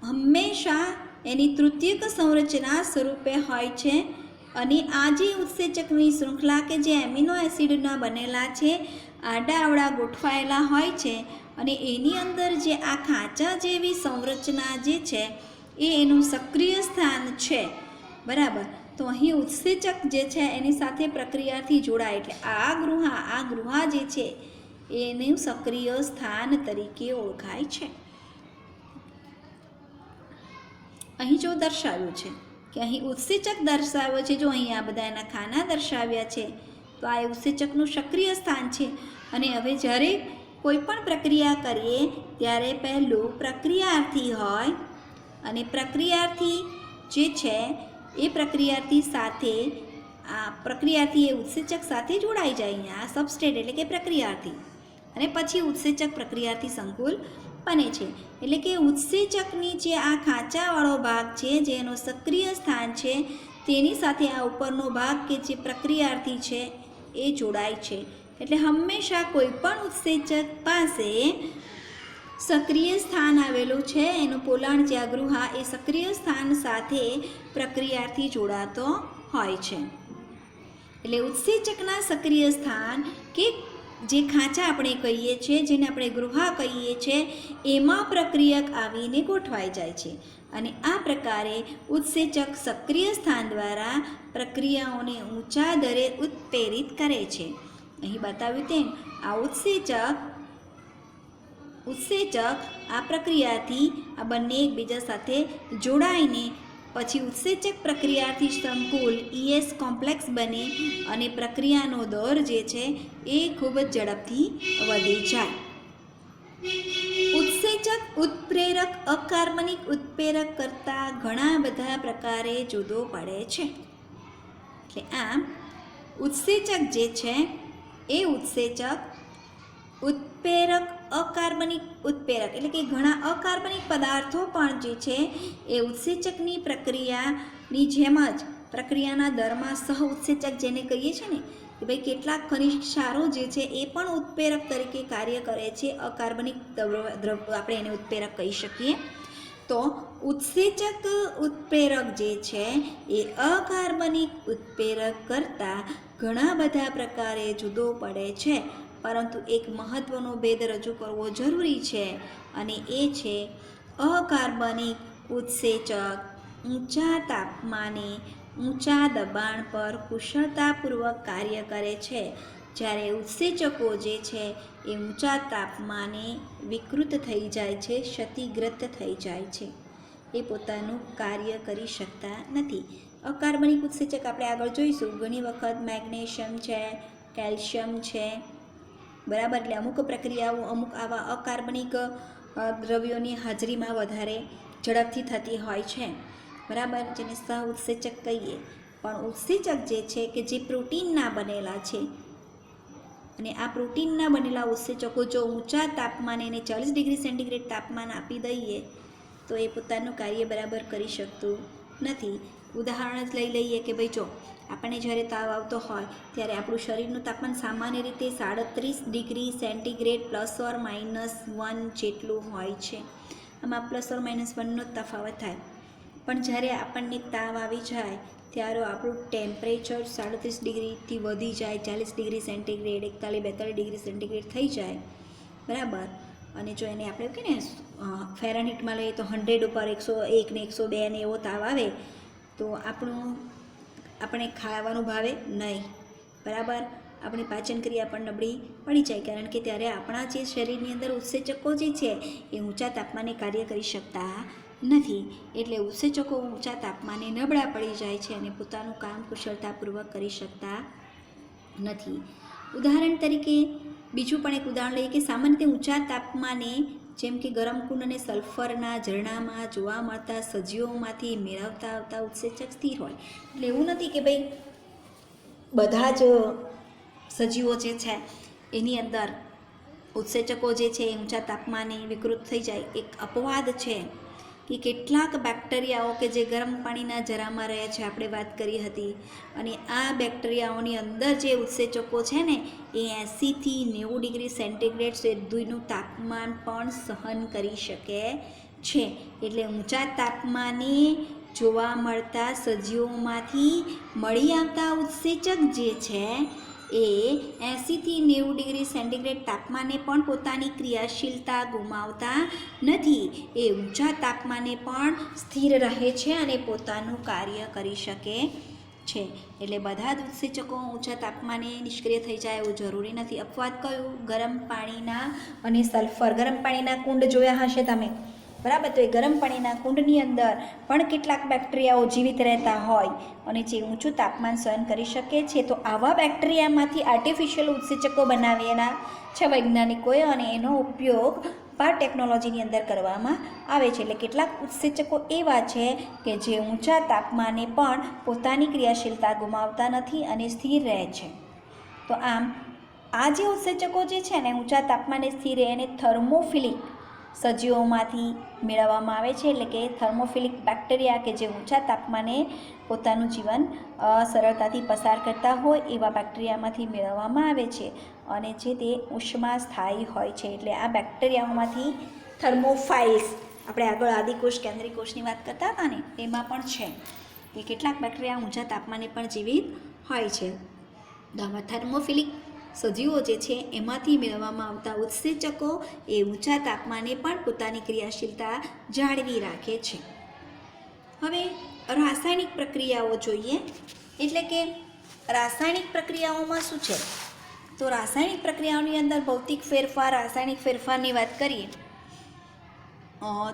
હંમેશા એની તૃતીયક સંરચના સ્વરૂપે હોય છે અને આ જે ઉત્સેચકની શૃંખલા કે જે એમિનો એસિડના બનેલા છે આડાઅવળા ગોઠવાયેલા હોય છે અને એની અંદર જે આ ખાંચા જેવી સંરચના જે છે એ એનું સક્રિય સ્થાન છે. બરાબર, તો અહીં ઉત્સેચક જે છે એની સાથે પ્રક્રિયાથી જોડાય એટલે આ ગૃહા જે છે એનું સક્રિય સ્થાન તરીકે ઓળખાય છે. અહીં જો દર્શાવ્યું છે કે અહીં ઉત્સેચક દર્શાવ્યો છે, જો અહીં આ બધા એના ખાના દર્શાવ્યા છે તો આ ઉત્સેચકનું સક્રિય સ્થાન છે. અને હવે જ્યારે કોઈ પણ પ્રક્રિયા કરીએ ત્યારે પહેલું પ્રક્રિયાર્થી હોય અને પ્રક્રિયાર્થી જે છે એ પ્રક્રિયાર્થી સાથે પ્રક્રિયાર્થી એ ઉત્સેચક સાથે જોડાઈ જાય. અહીંયા સબસ્ટ્રેટ એટલે કે પ્રક્રિયાર્થી અને પછી ઉત્સેચક પ્રક્રિયાર્થી સંકુલ બને છે. એટલે કે ઉત્સેચકની જે આ ખાંચાવાળો ભાગ છે જેનો સક્રિય સ્થાન છે તેની સાથે આ ઉપરનો ભાગ કે જે પ્રક્રિયાર્થી છે એ જોડાય છે. એટલે હંમેશા કોઈ પણ ઉત્સેચક પાસે સક્રિય સ્થાન આવેલું છે એનું પોલાણ જે આ ગૃહા એ સક્રિય સ્થાન સાથે પ્રક્રિયાથી જોડાતો હોય છે. એટલે ઉત્સેચકના સક્રિય સ્થાન કે જે ખાંચા આપણે કહીએ છીએ જેને આપણે ગૃહા કહીએ છીએ એમાં પ્રક્રિયક આવીને ગોઠવાઈ જાય છે અને આ પ્રકારે ઉત્સેચક સક્રિય સ્થાન દ્વારા પ્રક્રિયાઓને ઊંચા દરે ઉત્પ્રેરિત કરે છે. અહીં બતાવ્યું તેમ આ ઉત્સેચક આ પ્રક્રિયાથી આ બંને એકબીજા સાથે જોડાઈને પછી ઉત્સેચક પ્રક્રિયાથી સંકુલ ES કોમ્પ્લેક્સ બને અને પ્રક્રિયાનો દર જે છે એ ખૂબ જ ઝડપથી વધી જાય. ઉત્સેચક ઉત્પ્રેરક અકાર્બનિક ઉત્પ્રેરક કરતાં ઘણા બધા પ્રકારે જુદો પડે છે. એટલે આમ ઉત્સેચક જે છે એ ઉત્સેચક ઉત્પ્રેરક અકાર્બનિક ઉત્પ્રેરક એટલે કે ઘણા અકાર્બનિક પદાર્થો પણ જે છે એ ઉત્સેચકની પ્રક્રિયાની જેમ જ પ્રક્રિયાના દરમાં સહ ઉત્સેચક જેને કહીએ છીએ ને કે ભાઈ કેટલાક ખનિજ ક્ષારો જે છે એ પણ ઉત્પ્રેરક તરીકે કાર્ય કરે છે. અકાર્બનિક દ્રવ્ય આપણે એને ઉત્પ્રેરક કહી શકીએ. તો ઉત્સેચક ઉત્પ્રેરક જે છે એ અકાર્બનિક ઉત્પ્રેરક કરતાં ઘણા બધા પ્રકારે જુદો પડે છે. પરંતુ એક મહત્ત્વનો ભેદ રજૂ કરવો જરૂરી છે અને એ છે અકાર્બનિક ઉત્સેચક ઊંચા તાપમાને ઊંચા દબાણ પર કુશળતાપૂર્વક કાર્ય કરે છે, જ્યારે ઉત્સેચકો જે છે એ ઊંચા તાપમાને વિકૃત થઈ જાય છે, ક્ષતિગ્રસ્ત થઈ જાય છે, એ પોતાનું કાર્ય કરી શકતા નથી. અકાર્બનિક ઉત્સેચક આપણે આગળ જોઈશું. ઘણી વખત મેગ્નેશિયમ છે, કેલ્શિયમ છે, બરાબર. એટલે અમુક પ્રક્રિયાઓ અમુક આવા અકાર્બનિક દ્રવ્યોની હાજરીમાં વધારે ઝડપથી થતી હોય છે, બરાબર, જેને સહ ઉત્સેચક કહીએ. પણ ઉત્સેચક જે છે કે જે પ્રોટીનના બનેલા છે અને આ પ્રોટીનના બનેલા ઉત્સેચકો જો ઊંચા તાપમાને એને 40 ડિગ્રી સેન્ટીગ્રેડ તાપમાન આપી દઈએ તો એ પોતાનું કાર્ય બરાબર કરી શકતું નથી. ઉદાહરણ જ લઈ લઈએ કે ભાઈ જો આપણને જ્યારે તાવ આવતો હોય ત્યારે આપણું શરીરનું તાપમાન સામાન્ય રીતે 37 ડિગ્રી સેન્ટીગ્રેડ ±1 જેટલું હોય છે. આમાં ±1નો જ તફાવત થાય. પણ જ્યારે આપણને તાવ આવી જાય ત્યારે આપણું ટેમ્પરેચર 37 ડિગ્રીથી વધી જાય, 40 ડિગ્રી સેન્ટીગ્રેડ, 41-42 ડિગ્રી સેન્ટીગ્રેડ થઈ જાય, બરાબર. અને જો એને આપણે કહીએ ને ફેરનહીટમાં લઈએ તો 100 ઉપર 101 ને 102 ને એવો તાવ આવે તો આપણે ખાવાનું ભાવે નહીં, બરાબર. આપણી પાચન ક્રિયા પણ નબળી પડી જાય, કારણ કે ત્યારે આપણા જે શરીરની અંદર ઉત્સેચકો જે છે એ ઊંચા તાપમાને કાર્ય કરી શકતા નથી. એટલે ઉત્સેચકો ઊંચા તાપમાને નબળા પડી જાય છે અને પોતાનું કામ કુશળતાપૂર્વક કરી શકતા નથી. ઉદાહરણ તરીકે બીજું પણ એક ઉદાહરણ લઈએ કે સામાન્ય રીતે ઊંચા તાપમાને જેમ કે ગરમ કુંડ અને સલ્ફરના ઝરણામાં જોવા મળતા સજીવોમાંથી મેળવતા આવતા ઉત્સેચક સ્થિર હોય. એટલે એવું નથી કે ભાઈ બધા જ સજીવો જે છે એની અંદર ઉત્સેચકો જે છે એ ઊંચા તાપમાને વિકૃત થઈ જાય. એક અપવાદ છે કે કેટલાક બેક્ટેરિયાઓ કે જે ગરમ પાણીના જરામાં રહે છે, આપણે વાત કરી હતી, અને આ બેક્ટેરિયાઓની અંદર જે ઉત્સેચકો છે ને એ 80થી 90 ડિગ્રી સેન્ટીગ્રેડ સુધીનું તાપમાન પણ સહન કરી શકે છે. એટલે ઊંચા તાપમાને જોવા મળતા સજીવોમાંથી મળી આવતા ઉત્સેચક જે છે એ 80થી 90 ડિગ્રી સેન્ટીગ્રેડ તાપમાને પણ પોતાની ક્રિયાશીલતા ગુમાવતા નથી. એ ઊંચા તાપમાને પણ સ્થિર રહે છે અને પોતાનું કાર્ય કરી શકે છે. એટલે બધા જ ઉત્સેચકો ઊંચા તાપમાને નિષ્ક્રિય થઈ જાય એવું જરૂરી નથી. અપવાદ કયું? ગરમ પાણીના અને સલ્ફર. ગરમ પાણીના કુંડ જોયા હશે તમે, બરાબર. તો એ ગરમ પાણીના કુંડની અંદર પણ કેટલાક બેક્ટેરિયાઓ જીવિત રહેતા હોય અને જે ઊંચું તાપમાન સહન કરી શકે છે. તો આવા બેક્ટેરિયામાંથી આર્ટિફિશિયલ ઉત્સેચકો બનાવેલા છે વૈજ્ઞાનિકોએ, અને એનો ઉપયોગ બાયોટેકનોલોજીની અંદર કરવામાં આવે છે. એટલે કેટલાક ઉત્સેચકો એવા છે કે જે ઊંચા તાપમાને પણ પોતાની ક્રિયાશીલતા ગુમાવતા નથી અને સ્થિર રહે છે. તો આમ આ જે ઉત્સેચકો જે છે ને ઊંચા તાપમાને સ્થિર રહે એને થર્મોફિલિક સજીવોમાંથી મેળવવામાં આવે છે. એટલે કે થર્મોફિલિક બેક્ટેરિયા કે જે ઊંચા તાપમાને પોતાનું જીવન સરળતાથી પસાર કરતા હોય એવા બેક્ટેરિયામાંથી મેળવવામાં આવે છે, અને જે તે ઉષ્મા સ્થાયી હોય છે. એટલે આ બેક્ટેરિયાઓમાંથી થર્મોફાઇલ્સ, આપણે આગળ આદિકોષ કેન્દ્રીય કોષની વાત કરતા હતા ને, એમાં પણ છે કે કેટલાક બેક્ટેરિયા ઊંચા તાપમાને પણ જીવિત હોય છે. થર્મોફિલિક સજીવો જે છે એમાંથી મેળવવામાં આવતા ઉત્સેચકો એ ઊંચા તાપમાને પણ પોતાની ક્રિયાશીલતા જાળવી રાખે છે. હવે રાસાયણિક પ્રક્રિયાઓ જોઈએ. એટલે કે રાસાયણિક પ્રક્રિયાઓમાં શું છે? તો રાસાયણિક પ્રક્રિયાઓની અંદર ભૌતિક ફેરફાર, રાસાયણિક ફેરફારની વાત કરીએ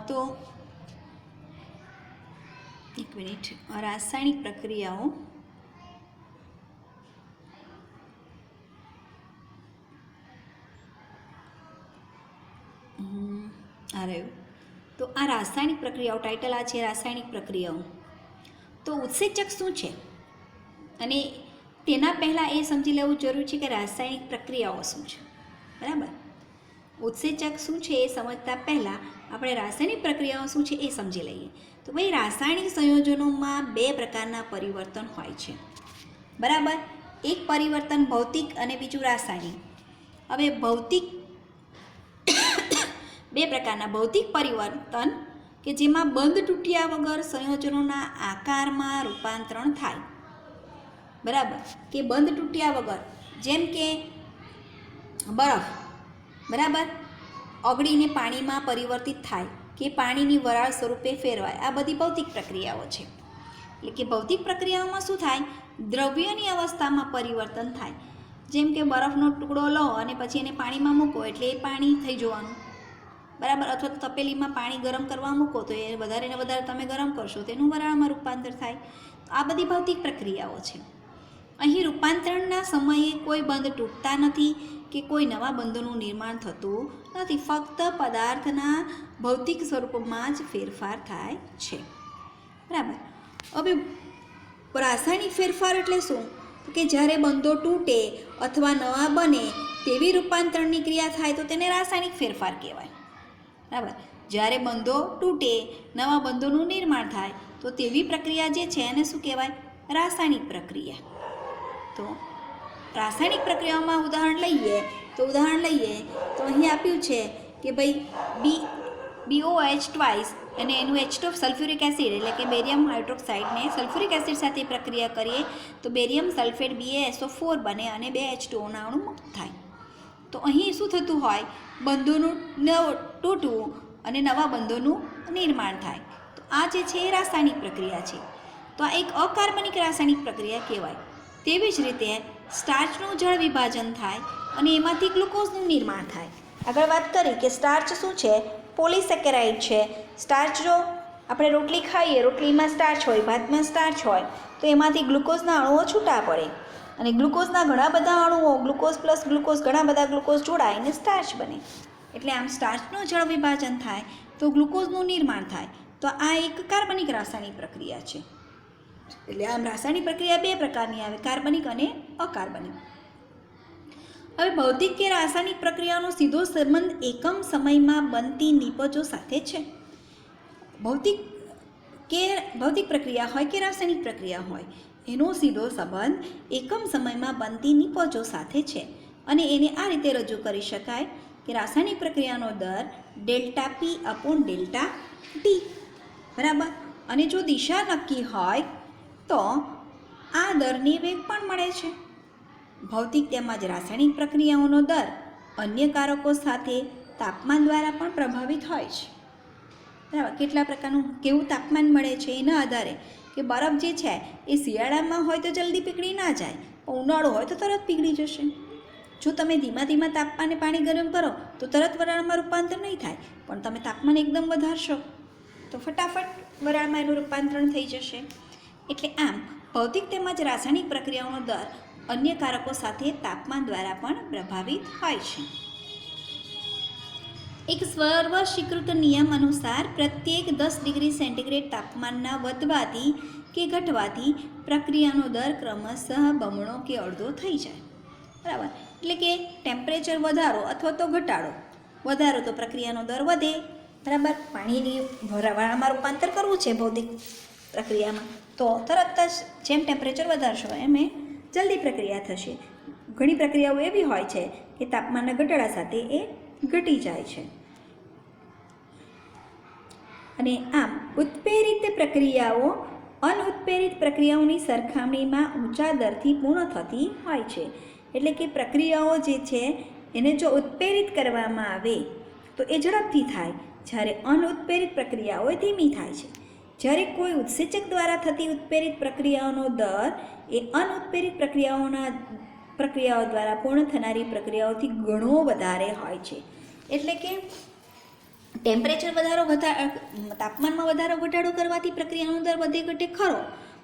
તો એક મિનિટ. રાસાયણિક પ્રક્રિયાઓ આ રહ્યું. તો આ રાસાયણિક પ્રક્રિયાઓ, ટાઇટલ આ છે રાસાયણિક પ્રક્રિયાઓ. તો ઉત્સેચક શું છે અને તેના પહેલાં એ સમજી લેવું જરૂરી છે કે રાસાયણિક પ્રક્રિયાઓ શું છે, બરાબર. ઉત્સેચક શું છે એ સમજતા પહેલાં આપણે રાસાયણિક પ્રક્રિયાઓ શું છે એ સમજી લઈએ. તો ભાઈ રાસાયણિક સંયોજનોમાં 2 પ્રકારના પરિવર્તન હોય છે, બરાબર. એક પરિવર્તન ભૌતિક અને બીજું રાસાયણિક. હવે ભૌતિક 2 પ્રકારના ભૌતિક પરિવર્તન કે જેમાં બંધ તૂટ્યા વગર સંયોજનોના આકારમાં રૂપાંતરણ થાય, બરાબર. કે બંધ તૂટ્યા વગર, જેમ કે બરફ, બરાબર, ઓગળીને પાણીમાં પરિવર્તિત થાય કે પાણીની વરાળ સ્વરૂપે ફેરવાય. આ બધી ભૌતિક પ્રક્રિયાઓ છે. એટલે કે ભૌતિક પ્રક્રિયાઓમાં શું થાય? દ્રવ્યની અવસ્થામાં પરિવર્તન થાય. જેમ કે બરફનો ટુકડો લો અને પછી એને પાણીમાં મૂકો એટલે એ પાણી થઈ જવાનું, બરાબર. અથવા તો તપેલીમાં પાણી ગરમ કરવા મૂકો તો એ વધારે ને વધારે તમે ગરમ કરશો તો એનું વરાળમાં રૂપાંતર થાય. આ બધી ભૌતિક પ્રક્રિયાઓ છે. અહીં રૂપાંતરણના સમયે કોઈ બંધ તૂટતા નથી કે કોઈ નવા બંધોનું નિર્માણ થતું નથી. ફક્ત પદાર્થના ભૌતિક સ્વરૂપમાં જ ફેરફાર થાય છે, બરાબર. હવે રાસાયણિક ફેરફાર એટલે શું? તો કે જ્યારે બંધો તૂટે અથવા નવા બને તેવી રૂપાંતરણની ક્રિયા થાય તો તેને રાસાયણિક ફેરફાર કહેવાય, બરાબર. જ્યારે બંધો તૂટે, નવા બંધોનું નિર્માણ થાય તો તેવી પ્રક્રિયા જે છે એને શું કહેવાય? રાસાયણિક પ્રક્રિયા. તો રાસાયણિક પ્રક્રિયાઓમાં ઉદાહરણ લઈએ તો અહીં આપ્યું છે કે ભાઈ BOH અને એનું H2 સલ્ફ્યુરિક એસિડ એટલે કે બેરિયમ હાઇડ્રોક્સાઇડને સલ્ફ્યુરિક એસિડ સાથે પ્રક્રિયા કરીએ તો બેરિયમ સલ્ફેટ BaSO4 બને અને 2 H2O ના અણુ મુક્ત થાય. તો અહીં શું થતું હોય, બંધોનું તૂટવું અને નવા બંધોનું નિર્માણ થાય. તો આ જે છે એ રાસાયણિક પ્રક્રિયા છે. તો આ એક અકાર્બનિક રાસાયણિક પ્રક્રિયા કહેવાય. તેવી જ રીતે સ્ટાર્ચનું જળ વિભાજન થાય અને એમાંથી ગ્લુકોઝનું નિર્માણ થાય. આગળ વાત કરી કે સ્ટાર્ચ શું છે, પોલિસેકેરાઇડ છે. સ્ટાર્ચ જો આપણે રોટલી ખાઈએ, રોટલીમાં સ્ટાર્ચ હોય, ભાતમાં સ્ટાર્ચ હોય, તો એમાંથી ગ્લુકોઝના અણુઓ છૂટા પડે અને ગ્લુકોઝના ઘણા બધા અણુઓ, ગ્લુકોઝ પ્લસ ગ્લુકોઝ, ઘણા બધા ગ્લુકોઝ જોડાઈને સ્ટાર્ચ બને. એટલે આમ સ્ટાર્ચનું જળ વિભાજન થાય તો ગ્લુકોઝનું નિર્માણ થાય. તો આ એક કાર્બનિક રાસાયણિક પ્રક્રિયા છે. એટલે આમ રાસાયણિક પ્રક્રિયા બે પ્રકારની આવે, કાર્બનિક અને અકાર્બનિક. હવે ભૌતિક કે રાસાયણિક પ્રક્રિયાનો સીધો સંબંધ એકમ સમયમાં બનતી નિપજો સાથે છે. ભૌતિક પ્રક્રિયા હોય કે રાસાયણિક પ્રક્રિયા હોય, એનો સીધો સંબંધ એકમ સમયમાં બનતી નિપજો સાથે છે. અને એને આ રીતે રજૂ કરી શકાય કે રાસાયણિક પ્રક્રિયાનો દર ΔP/ΔT, બરાબર. અને જો દિશા નક્કી હોય તો આ દરની વેગ પણ મળે છે. ભૌતિક તેમજ રાસાયણિક પ્રક્રિયાઓનો દર અન્ય કારકો સાથે તાપમાન દ્વારા પણ પ્રભાવિત હોય છે, બરાબર. કેટલા પ્રકારનું કેવું તાપમાન મળે છે એના આધારે, કે બરફ જે છે એ શિયાળામાં હોય તો જલ્દી પીગળી ના જાય, પણ ઉનાળો હોય તો તરત પીગળી જશે. જો તમે ધીમા ધીમા તાપમાને પાણી ગરમ કરો તો તરત વરાળમાં રૂપાંતર નહીં થાય, પણ તમે તાપમાન એકદમ વધારશો તો ફટાફટ વરાળમાં એનું રૂપાંતરણ થઈ જશે. એટલે આમ ભૌતિક તેમજ રાસાયણિક પ્રક્રિયાઓનો દર અન્ય કારકો સાથે તાપમાન દ્વારા પણ પ્રભાવિત હોય છે. એક સર્વસ્વીકૃત નિયમ અનુસાર પ્રત્યેક 10 ડિગ્રી સેન્ટીગ્રેડ તાપમાનના વધવાથી કે ઘટવાથી પ્રક્રિયાનો દર ક્રમશઃ બમણો કે અડધો થઈ જાય, બરાબર. એટલે કે ટેમ્પરેચર વધારો અથવા તો ઘટાડો, વધારો તો પ્રક્રિયાનો દર વધે, બરાબર. પાણીની વરાળમાં રૂપાંતર કરવું છે ભૌતિક પ્રક્રિયામાં, તો તરત જ જેમ ટેમ્પરેચર વધારશો એમ જલ્દી પ્રક્રિયા થશે. ઘણી પ્રક્રિયાઓ એવી હોય છે કે તાપમાનના ઘટાડા સાથે એ ઘટી જાય છે. અને આમ ઉત્પ્રેરિત પ્રક્રિયાઓ અનુત્પ્રેરિત પ્રક્રિયાઓની સરખામણીમાં ઊંચા દરથી પૂર્ણ થતી હોય છે. એટલે કે પ્રક્રિયાઓ જે છે એને જો ઉત્પ્રેરિત કરવામાં આવે તો એ ઝડપથી થાય, જ્યારે અનુત્પ્રેરિત પ્રક્રિયાઓ ધીમી થાય છે. જ્યારે કોઈ ઉત્સેચક દ્વારા થતી ઉત્પ્રેરિત પ્રક્રિયાઓનો દર એ અનુત્પ્રેરિત પ્રક્રિયાઓ દ્વારા પૂર્ણ થનારી પ્રક્રિયાઓથી ઘણો વધારે હોય છે. એટલે કે ટેમ્પરેચર તાપમાનમાં વધારો ઘટાડો કરવાથી પ્રક્રિયાનો દર વધે ઘટે ખરો,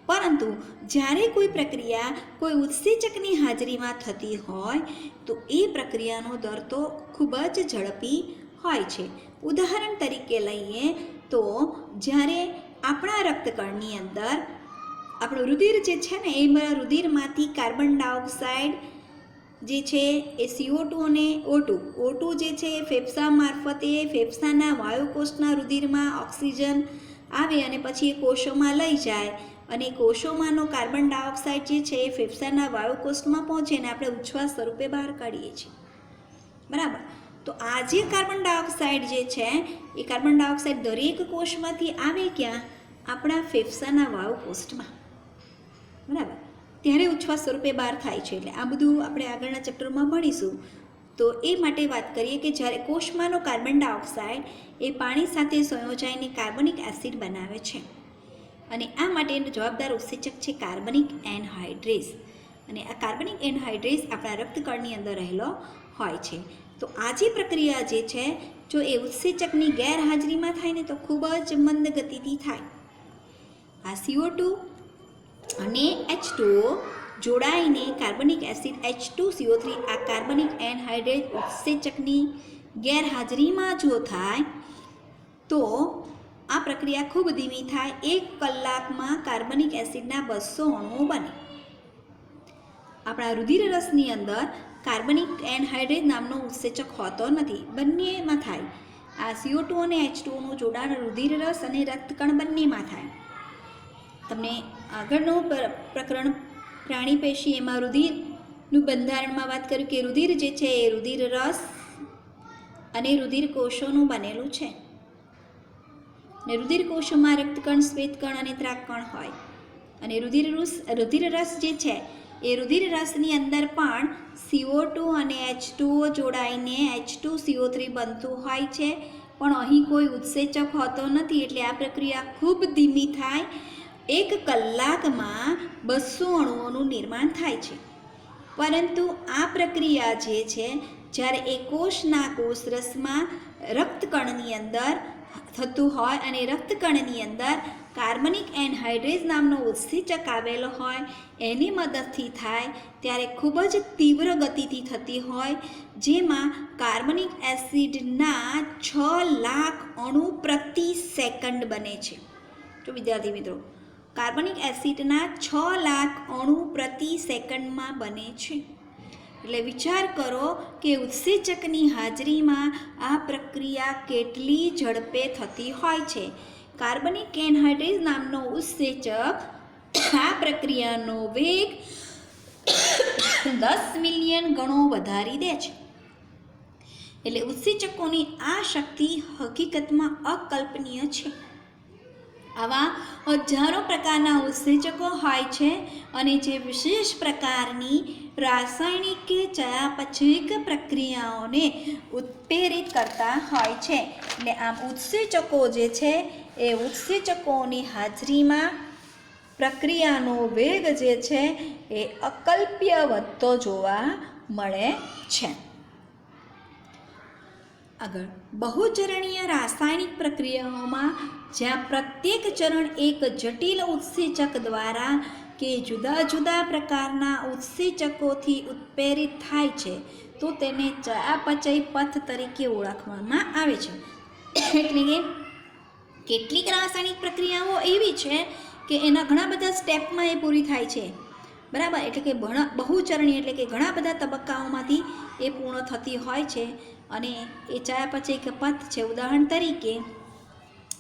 પરંતુ જ્યારે કોઈ પ્રક્રિયા કોઈ ઉત્સેચકની હાજરીમાં થતી હોય તો એ પ્રક્રિયાનો દર તો ખૂબ જ ઝડપી હોય છે. ઉદાહરણ તરીકે લઈએ તો જ્યારે આપણા રક્તકણની અંદર આપણું રુધિર જે છે ને, એમાં રુધિરમાંથી કાર્બન ડાયોક્સાઇડ જે છે એ CO2 અને O2 જે છે એ ફેફસા મારફતે ફેફસાના વાયુકોષના રુધિરમાં ઓક્સિજન આવે અને પછી એ કોષોમાં લઈ જાય, અને કોષોમાંનો કાર્બન ડાયોક્સાઇડ જે છે એ ફેફસાના વાયુકોષમાં પહોંચે અને આપણે ઉચ્છ્વાસ સ્વરૂપે બહાર કાઢીએ છીએ, બરાબર. તો આ જે કાર્બન ડાયોક્સાઇડ જે છે એ કાર્બન ડાયોક્સાઇડ દરેક કોષમાંથી આવે ક્યાં? આપણા ફેફસાના વાયુકોષમાં, બરાબર. ત્યારે ઉચ્છ્વાસ સ્વરૂપે બહાર થાય છે. એટલે આ બધું આપણે આગળના ચેપ્ટરમાં ભણીશું. તો એ માટે વાત કરીએ કે જ્યારે કોષમાંનો કાર્બન ડાયોક્સાઇડ એ પાણી સાથે સંયોજાઈને કાર્બનિક એસિડ બનાવે છે, અને આ માટેનો જવાબદાર ઉત્સેચક છે કાર્બનિક એનહાઇડ્રેસ. અને આ કાર્બનિક એનહાઇડ્રેસ આપણા રક્તકણની અંદર રહેલો હોય છે. તો આ જે પ્રક્રિયા જે છે, જો એ ઉત્સેચકની ગેરહાજરીમાં થાય ને તો ખૂબ જ મંદ ગતિથી થાય. આ CO2 અને H2O જોડાઈને કાર્બનિક એસિડ H2CO3 આ કાર્બનિક એનહાઇડ્રેટ ઉત્સેચકની ગેરહાજરીમાં જો થાય તો આ પ્રક્રિયા ખૂબ ધીમી થાય. 1 કલાકમાં કાર્બનિક એસિડના 200 અણુઓ બને. આપણા રુધિર રસની અંદર કાર્બનિક એનહાઇડ્રેટ નામનો ઉત્સેચક હોતો નથી, બંનેમાં થાય. આ CO2 અને H2Oનું જોડાણ રુધિર રસ અને રક્તકણ બંનેમાં થાય. તમને આગળનું પ્રકરણ પ્રાણી પેશી એમાં રુધિરનું બંધારણમાં વાત કર્યું કે રુધિર જે છે એ રુધિર રસ અને રુધિર કોષોનું બનેલું છે. ને રુધિર કોષોમાં રક્તકણ, શ્વેતકણ અને ત્રાકકણ હોય. અને રુધિર રસ જે છે એ રુધિર રસની અંદર પણ CO2 અને H2O જોડાઈને H2CO3 બનતું હોય છે, પણ અહીં કોઈ ઉત્સેચક હોતો નથી, એટલે આ પ્રક્રિયા ખૂબ ધીમી થાય. 1 કલાકમાં 200 અણુઓનું નિર્માણ થાય છે. પરંતુ આ પ્રક્રિયા જે છે, જ્યારે એ કોષના કોષરસમાં રક્તકણની અંદર થતું હોય અને રક્તકણની અંદર કાર્બનિક એનહાઇડ્રેઝ નામનો ઉત્સેચક આવેલો હોય એની મદદથી થાય, ત્યારે ખૂબ જ તીવ્ર ગતિથી થતી હોય, જેમાં કાર્બનિક એસિડના 6 લાખ અણુ પ્રતિ સેકન્ડ બને છે. તો વિદ્યાર્થી મિત્રો, કાર્બનિક એસિડના 6 લાખ અણુ પ્રતિ સેકન્ડમાં બને છે. એટલે વિચાર કરો કે ઉત્સેચકની હાજરીમાં આ પ્રક્રિયા કેટલી ઝડપે થતી હોય છે. કાર્બનિક એનહાઇડ્રેઝ નામનો ઉત્સેચક આ પ્રક્રિયાનો વેગ 10 મિલિયન ગણો વધારી દે છે. એટલે ઉત્સેચકોની આ શક્તિ હકીકતમાં અકલ્પનીય છે. આવા હજારો પ્રકારના ઉત્સેચકો હોય છે અને જે વિશેષ પ્રકારની રાસાયણિક કે ચયાપચયિક પ્રક્રિયાઓને ઉત્પ્રેરિત કરતા હોય છે. એટલે આમ ઉત્સેચકો જે છે એ ઉત્સેચકોની હાજરીમાં પ્રક્રિયાનો વેગ જે છે એ અકલ્પ્ય વધતો જોવા મળે છે. આગળ, બહુચરણીય રાસાયણિક પ્રક્રિયાઓમાં જ્યાં પ્રત્યેક ચરણ એક જટિલ ઉત્સેચક દ્વારા કે જુદા જુદા પ્રકારના ઉત્સેચકોથી ઉત્પ્રેરિત થાય છે, તો તેને ચયાપચય પથ તરીકે ઓળખવામાં આવે છે. એટલે કે કેટલીક રાસાયણિક પ્રક્રિયાઓ એવી છે કે એના ઘણા બધા સ્ટેપમાં એ પૂરી થાય છે, બરાબર. એટલે કે બહુચરણીય એટલે કે ઘણા બધા તબક્કાઓમાંથી એ પૂર્ણ થતી હોય છે અને એ ચયાપચયિક પથ છે. ઉદાહરણ તરીકે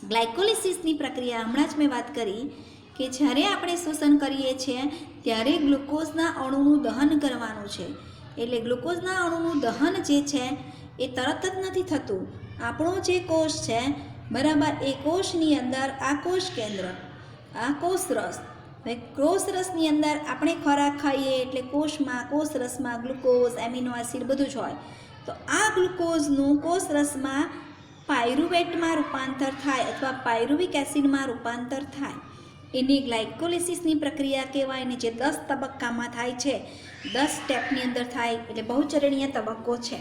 ગ્લાયકોલિસિસની પ્રક્રિયા હમણાં જ મેં વાત કરી કે જ્યારે આપણે શ્વસન કરીએ છીએ ત્યારે ગ્લુકોઝના અણુનું દહન કરવાનું છે. એટલે ગ્લુકોઝના અણુનું દહન જે છે એ તરત જ નથી થતું. આપણો જે કોષ છે, બરાબર, એ કોષની અંદર આ કોષ કેન્દ્ર, આ કોષરસ, કોષરસની અંદર આપણે ખોરાક ખાઈએ એટલે કોષરસમાં ગ્લુકોઝ, એમિનો એસિડ બધું જ હોય. તો આ ગ્લુકોઝનું કોષરસમાં પાયરુવેટમાં રૂપાંતર થાય અથવા પાયરુવિક એસિડમાં રૂપાંતર થાય, એની ગ્લાયકોલિસિસની પ્રક્રિયા કહેવાય ને, જે 10 તબક્કામાં થાય છે, 10 સ્ટેપની અંદર થાય, એટલે બહુચરણીય તબક્કો છે,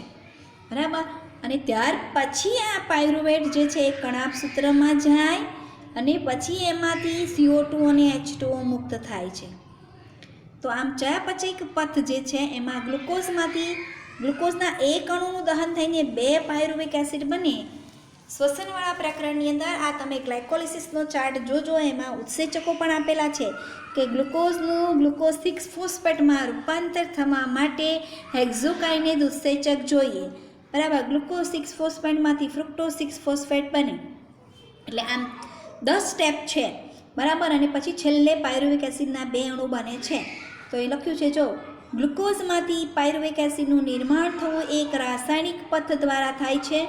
બરાબર. અને ત્યાર પછી આ પાયરુવેટ જે છે એ કણાભ સૂત્રમાં જાય અને પછી એમાંથી CO2 અને H2O મુક્ત થાય છે. તો આમ ચયાપચયિક પથ જે છે એમાં ગ્લુકોઝના એક અણુનું દહન થઈને 2 પાયરુવિક એસિડ બને. શ્વસનવાળા પ્રકરણની અંદર આ તમે ગ્લાયકોલિસિસનો ચાર્ટ જોજો, એમાં ઉત્સેચકો પણ આપેલા છે કે ગ્લુકોઝનું ગ્લુકોઝ 6 ફોસ્ફેટમાં રૂપાંતર થવા માટે હેક્ઝોકાઇનેઝ ઉત્સેચક જોઈએ, બરાબર. ગ્લુકોઝ 6 ફોસ્ફેટમાંથી ફ્રુક્ટોઝ 6 ફોસ્ફેટ બને. એટલે આમ 10 સ્ટેપ છે, બરાબર. અને પછી છેલ્લે પાયરુવિક એસિડના 2 અણુ બને છે. તો એ લખ્યું છે, જો ગ્લુકોઝમાંથી પાયરુવિક એસિડનું નિર્માણ થવું એક રાસાયણિક પથ દ્વારા થાય છે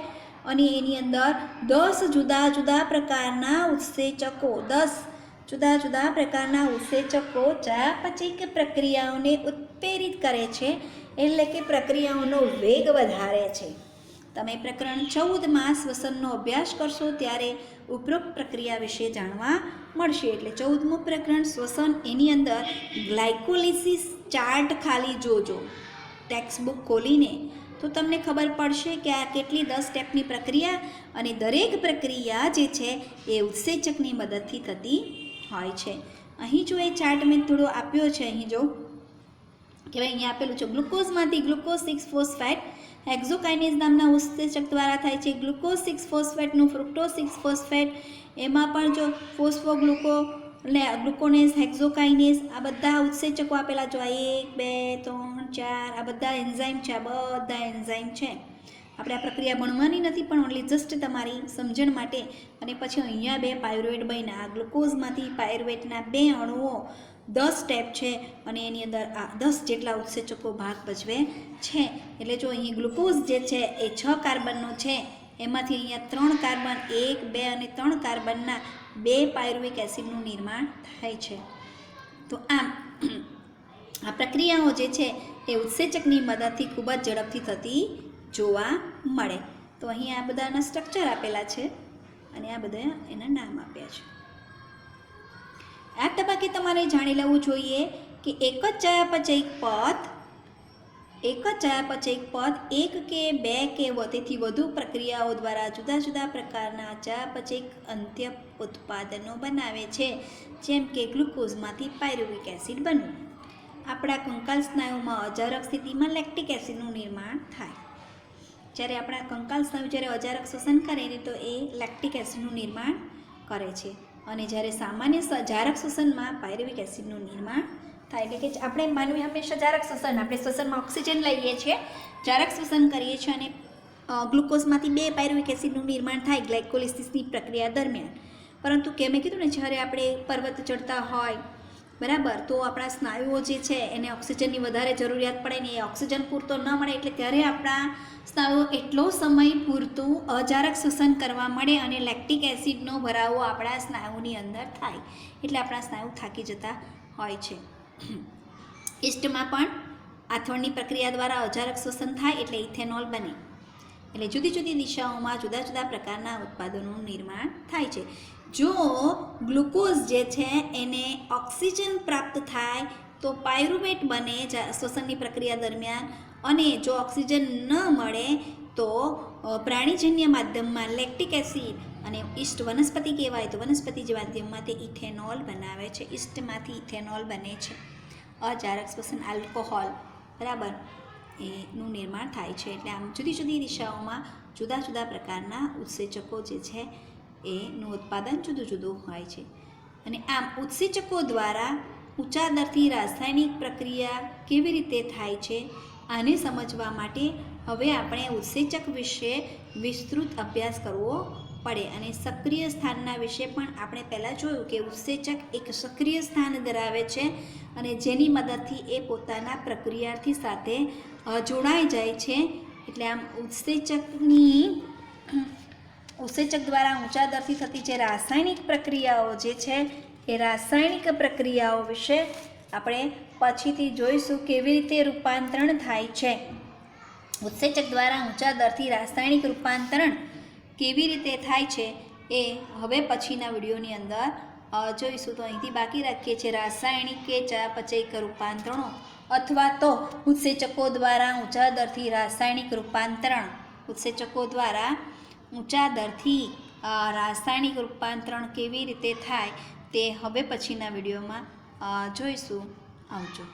અને એની અંદર 10 જુદા જુદા પ્રકારના ઉત્સેચકો ચયાપચયિક પ્રક્રિયાઓને ઉત્પ્રેરિત કરે છે, એટલે કે પ્રક્રિયાઓનો વેગ વધારે છે. તમે પ્રકરણ 14માં શ્વસનનો અભ્યાસ કરશો ત્યારે ઉપરોક્ત પ્રક્રિયા વિશે જાણવા મળશે. એટલે 14મું પ્રકરણ શ્વસન, એની અંદર ગ્લાયકોલિસિસ ચાર્ટ ખાલી જોજો ટેક્સ્ટબુક ખોલીને, તો તમને ખબર પડશે કે આ કેટલી 10 સ્ટેપની પ્રક્રિયા અને દરેક પ્રક્રિયા જે છે એ ઉત્સેચકની મદદથી થતી હોય છે. અહીં જો એ ચાર્ટ મેં થોડો આપ્યો છે, અહીં જો કે ભાઈ અહીંયા આપેલું છે, ગ્લુકોઝમાંથી ગ્લુકોઝ 6 ફોસ્ફેટ હેક્ઝોકાઇનેઝ નામના ઉત્સેચક દ્વારા થાય છે. ગ્લુકોઝ 6 ફોસ્ફેટનું ફ્રુક્ટોઝ 6 ફોસ્ફેટ, એમાં પણ જો ગ્લુકોનેઝ, હેક્ઝોકાઇનેઝ, આ બધા ઉત્સેચકો આપેલા જો 1, 2, 3, 4 આ બધા એન્ઝાઇમ છે. આપણે આ પ્રક્રિયા ભણવાની નથી, પણ ઓનલી જસ્ટ તમારી સમજણ માટે. અને પછી અહીંયા 2 પાયરુવેટ બન્યા. આ ગ્લુકોઝમાંથી પાયરુવેટના 2 અણુઓ 10 સ્ટેપ છે અને એની અંદર આ 10 જેટલા ઉત્સેચકો ભાગ ભજવે છે. એટલે જો અહીં ગ્લુકોઝ જે છે એ 6 કાર્બનનો છે, એમાંથી અહીંયા 3 કાર્બન, 1, 2 અને 3 કાર્બનના 2 પાયરુવિક એસિડનું નિર્માણ થાય છે. તો આમ આ પ્રક્રિયાઓ જે છે એ ઉત્સેચકની મદદથી ખૂબ જ ઝડપથી થતી જોવા મળે. તો અહીં આ બધાના સ્ટ્રક્ચર આપેલા છે અને આ બધા એના નામ આપ્યા છે. આ તબક્કે તમારે જાણી લેવું જોઈએ કે એક જ ચયાપચયિક પથ એક કે બે કે તેથી વધુ પ્રક્રિયાઓ દ્વારા જુદા જુદા પ્રકારના ચયાપચયિક અંત્ય ઉત્પાદનો બનાવે છે, જેમ કે ગ્લુકોઝમાંથી પાયરુવિક એસિડ બનવું. આપણા કંકાલ સ્નાયુમાં અજારક સ્થિતિમાં લેક્ટિક એસિડનું નિર્માણ થાય. જ્યારે આપણા કંકાલ સ્નાયુ જ્યારે અજારક શ્વસન કરે ને તો એ લેક્ટિક એસિડનું નિર્માણ કરે છે, અને જ્યારે સામાન્ય જારક શ્વસનમાં પાયરુવિક એસિડનું નિર્માણ થાય. એટલે કે આપણે માનવી હંમેશા જારક શ્વસન, આપણે શ્વસનમાં ઓક્સિજન લઈએ છીએ, જારક શ્વસન કરીએ છીએ અને ગ્લુકોઝમાંથી 2 પાયરુવિક એસિડનું નિર્માણ થાય ગ્લાયકોલિસિસની પ્રક્રિયા દરમિયાન. પરંતુ કે મેં કીધું ને, જ્યારે આપણે પર્વત ચડતા હોય બરાબર, તો આપણા સ્નાયુઓ જે છે એને ઓક્સિજનની વધારે જરૂરિયાત પડે ને, એ ઓક્સિજન પૂરતો ન મળે એટલે ત્યારે આપણા સ્નાયુઓ એટલો સમય પૂરતું અજારક શ્વસન કરવા મળે અને લેક્ટિક એસિડનો ભરાવો આપણા સ્નાયુની અંદર થાય, એટલે આપણા સ્નાયુ થાકી જતા હોય છે. ઈસ્ટમાં પણ આથવણની પ્રક્રિયા દ્વારા અજારક શ્વસન થાય એટલે ઇથેનોલ બને. એટલે જુદી જુદી દિશાઓમાં જુદા જુદા પ્રકારના ઉત્પાદનોનું નિર્માણ થાય છે. જો ગ્લુકોઝ જે છે એને ઓક્સિજન પ્રાપ્ત થાય તો પાયરુવેટ બને શ્વસનની પ્રક્રિયા દરમિયાન, અને જો ઓક્સિજન ન મળે તો પ્રાણીજન્ય માધ્યમમાં લેક્ટિક એસિડ અને ઈસ્ટ વનસ્પતિ કહેવાય તો વનસ્પતિ માધ્યમમાં તે ઇથેનોલ બનાવે છે. ઈસ્ટમાંથી ઇથેનોલ બને છે. અજારક શ્વસન આલ્કોહોલ બરાબર એનું નિર્માણ થાય છે. એટલે આમ જુદી જુદી દિશાઓમાં જુદા જુદા પ્રકારના ઉત્સેચકો જે છે એનું ઉત્પાદન જુદું જુદું હોય છે. અને આમ ઉત્સેચકો દ્વારા ઊંચા દરથી રાસાયણિક પ્રક્રિયા કેવી રીતે થાય છે આને સમજવા માટે હવે આપણે ઉત્સેચક વિશે વિસ્તૃત અભ્યાસ કરવો પડે. અને સક્રિય સ્થાનના વિશે પણ આપણે પહેલાં જોયું કે ઉત્સેચક એક સક્રિય સ્થાન ધરાવે છે અને જેની મદદથી એ પોતાના પ્રક્રિયાર્થી સાથે જોડાઈ જાય છે. એટલે આમ ઉત્સેચક દ્વારા ઊંચા દરથી થતી જે રાસાયણિક પ્રક્રિયાઓ જે છે એ રાસાયણિક પ્રક્રિયાઓ વિશે આપણે પછીથી જોઈશું કેવી રીતે રૂપાંતરણ થાય છે. ઉત્સેચક દ્વારા ઊંચા દરથી રાસાયણિક રૂપાંતરણ કેવી રીતે થાય છે એ હવે પછીના વિડીયોની અંદર જોઈશું. તો અહીંથી બાકી રાખીએ છીએ રાસાયણિક કે ચયાપચયિક રૂપાંતરણો અથવા તો ઉત્સેચકો દ્વારા ઊંચા દરથી રાસાયણિક રૂપાંતરણ. ઉત્સેચકો દ્વારા ઊંચા દરથી રાસાયણિક રૂપાંતરણ કેવી રીતે થાય તે હવે પછીના વિડીયોમાં જોઈશું. આવજો.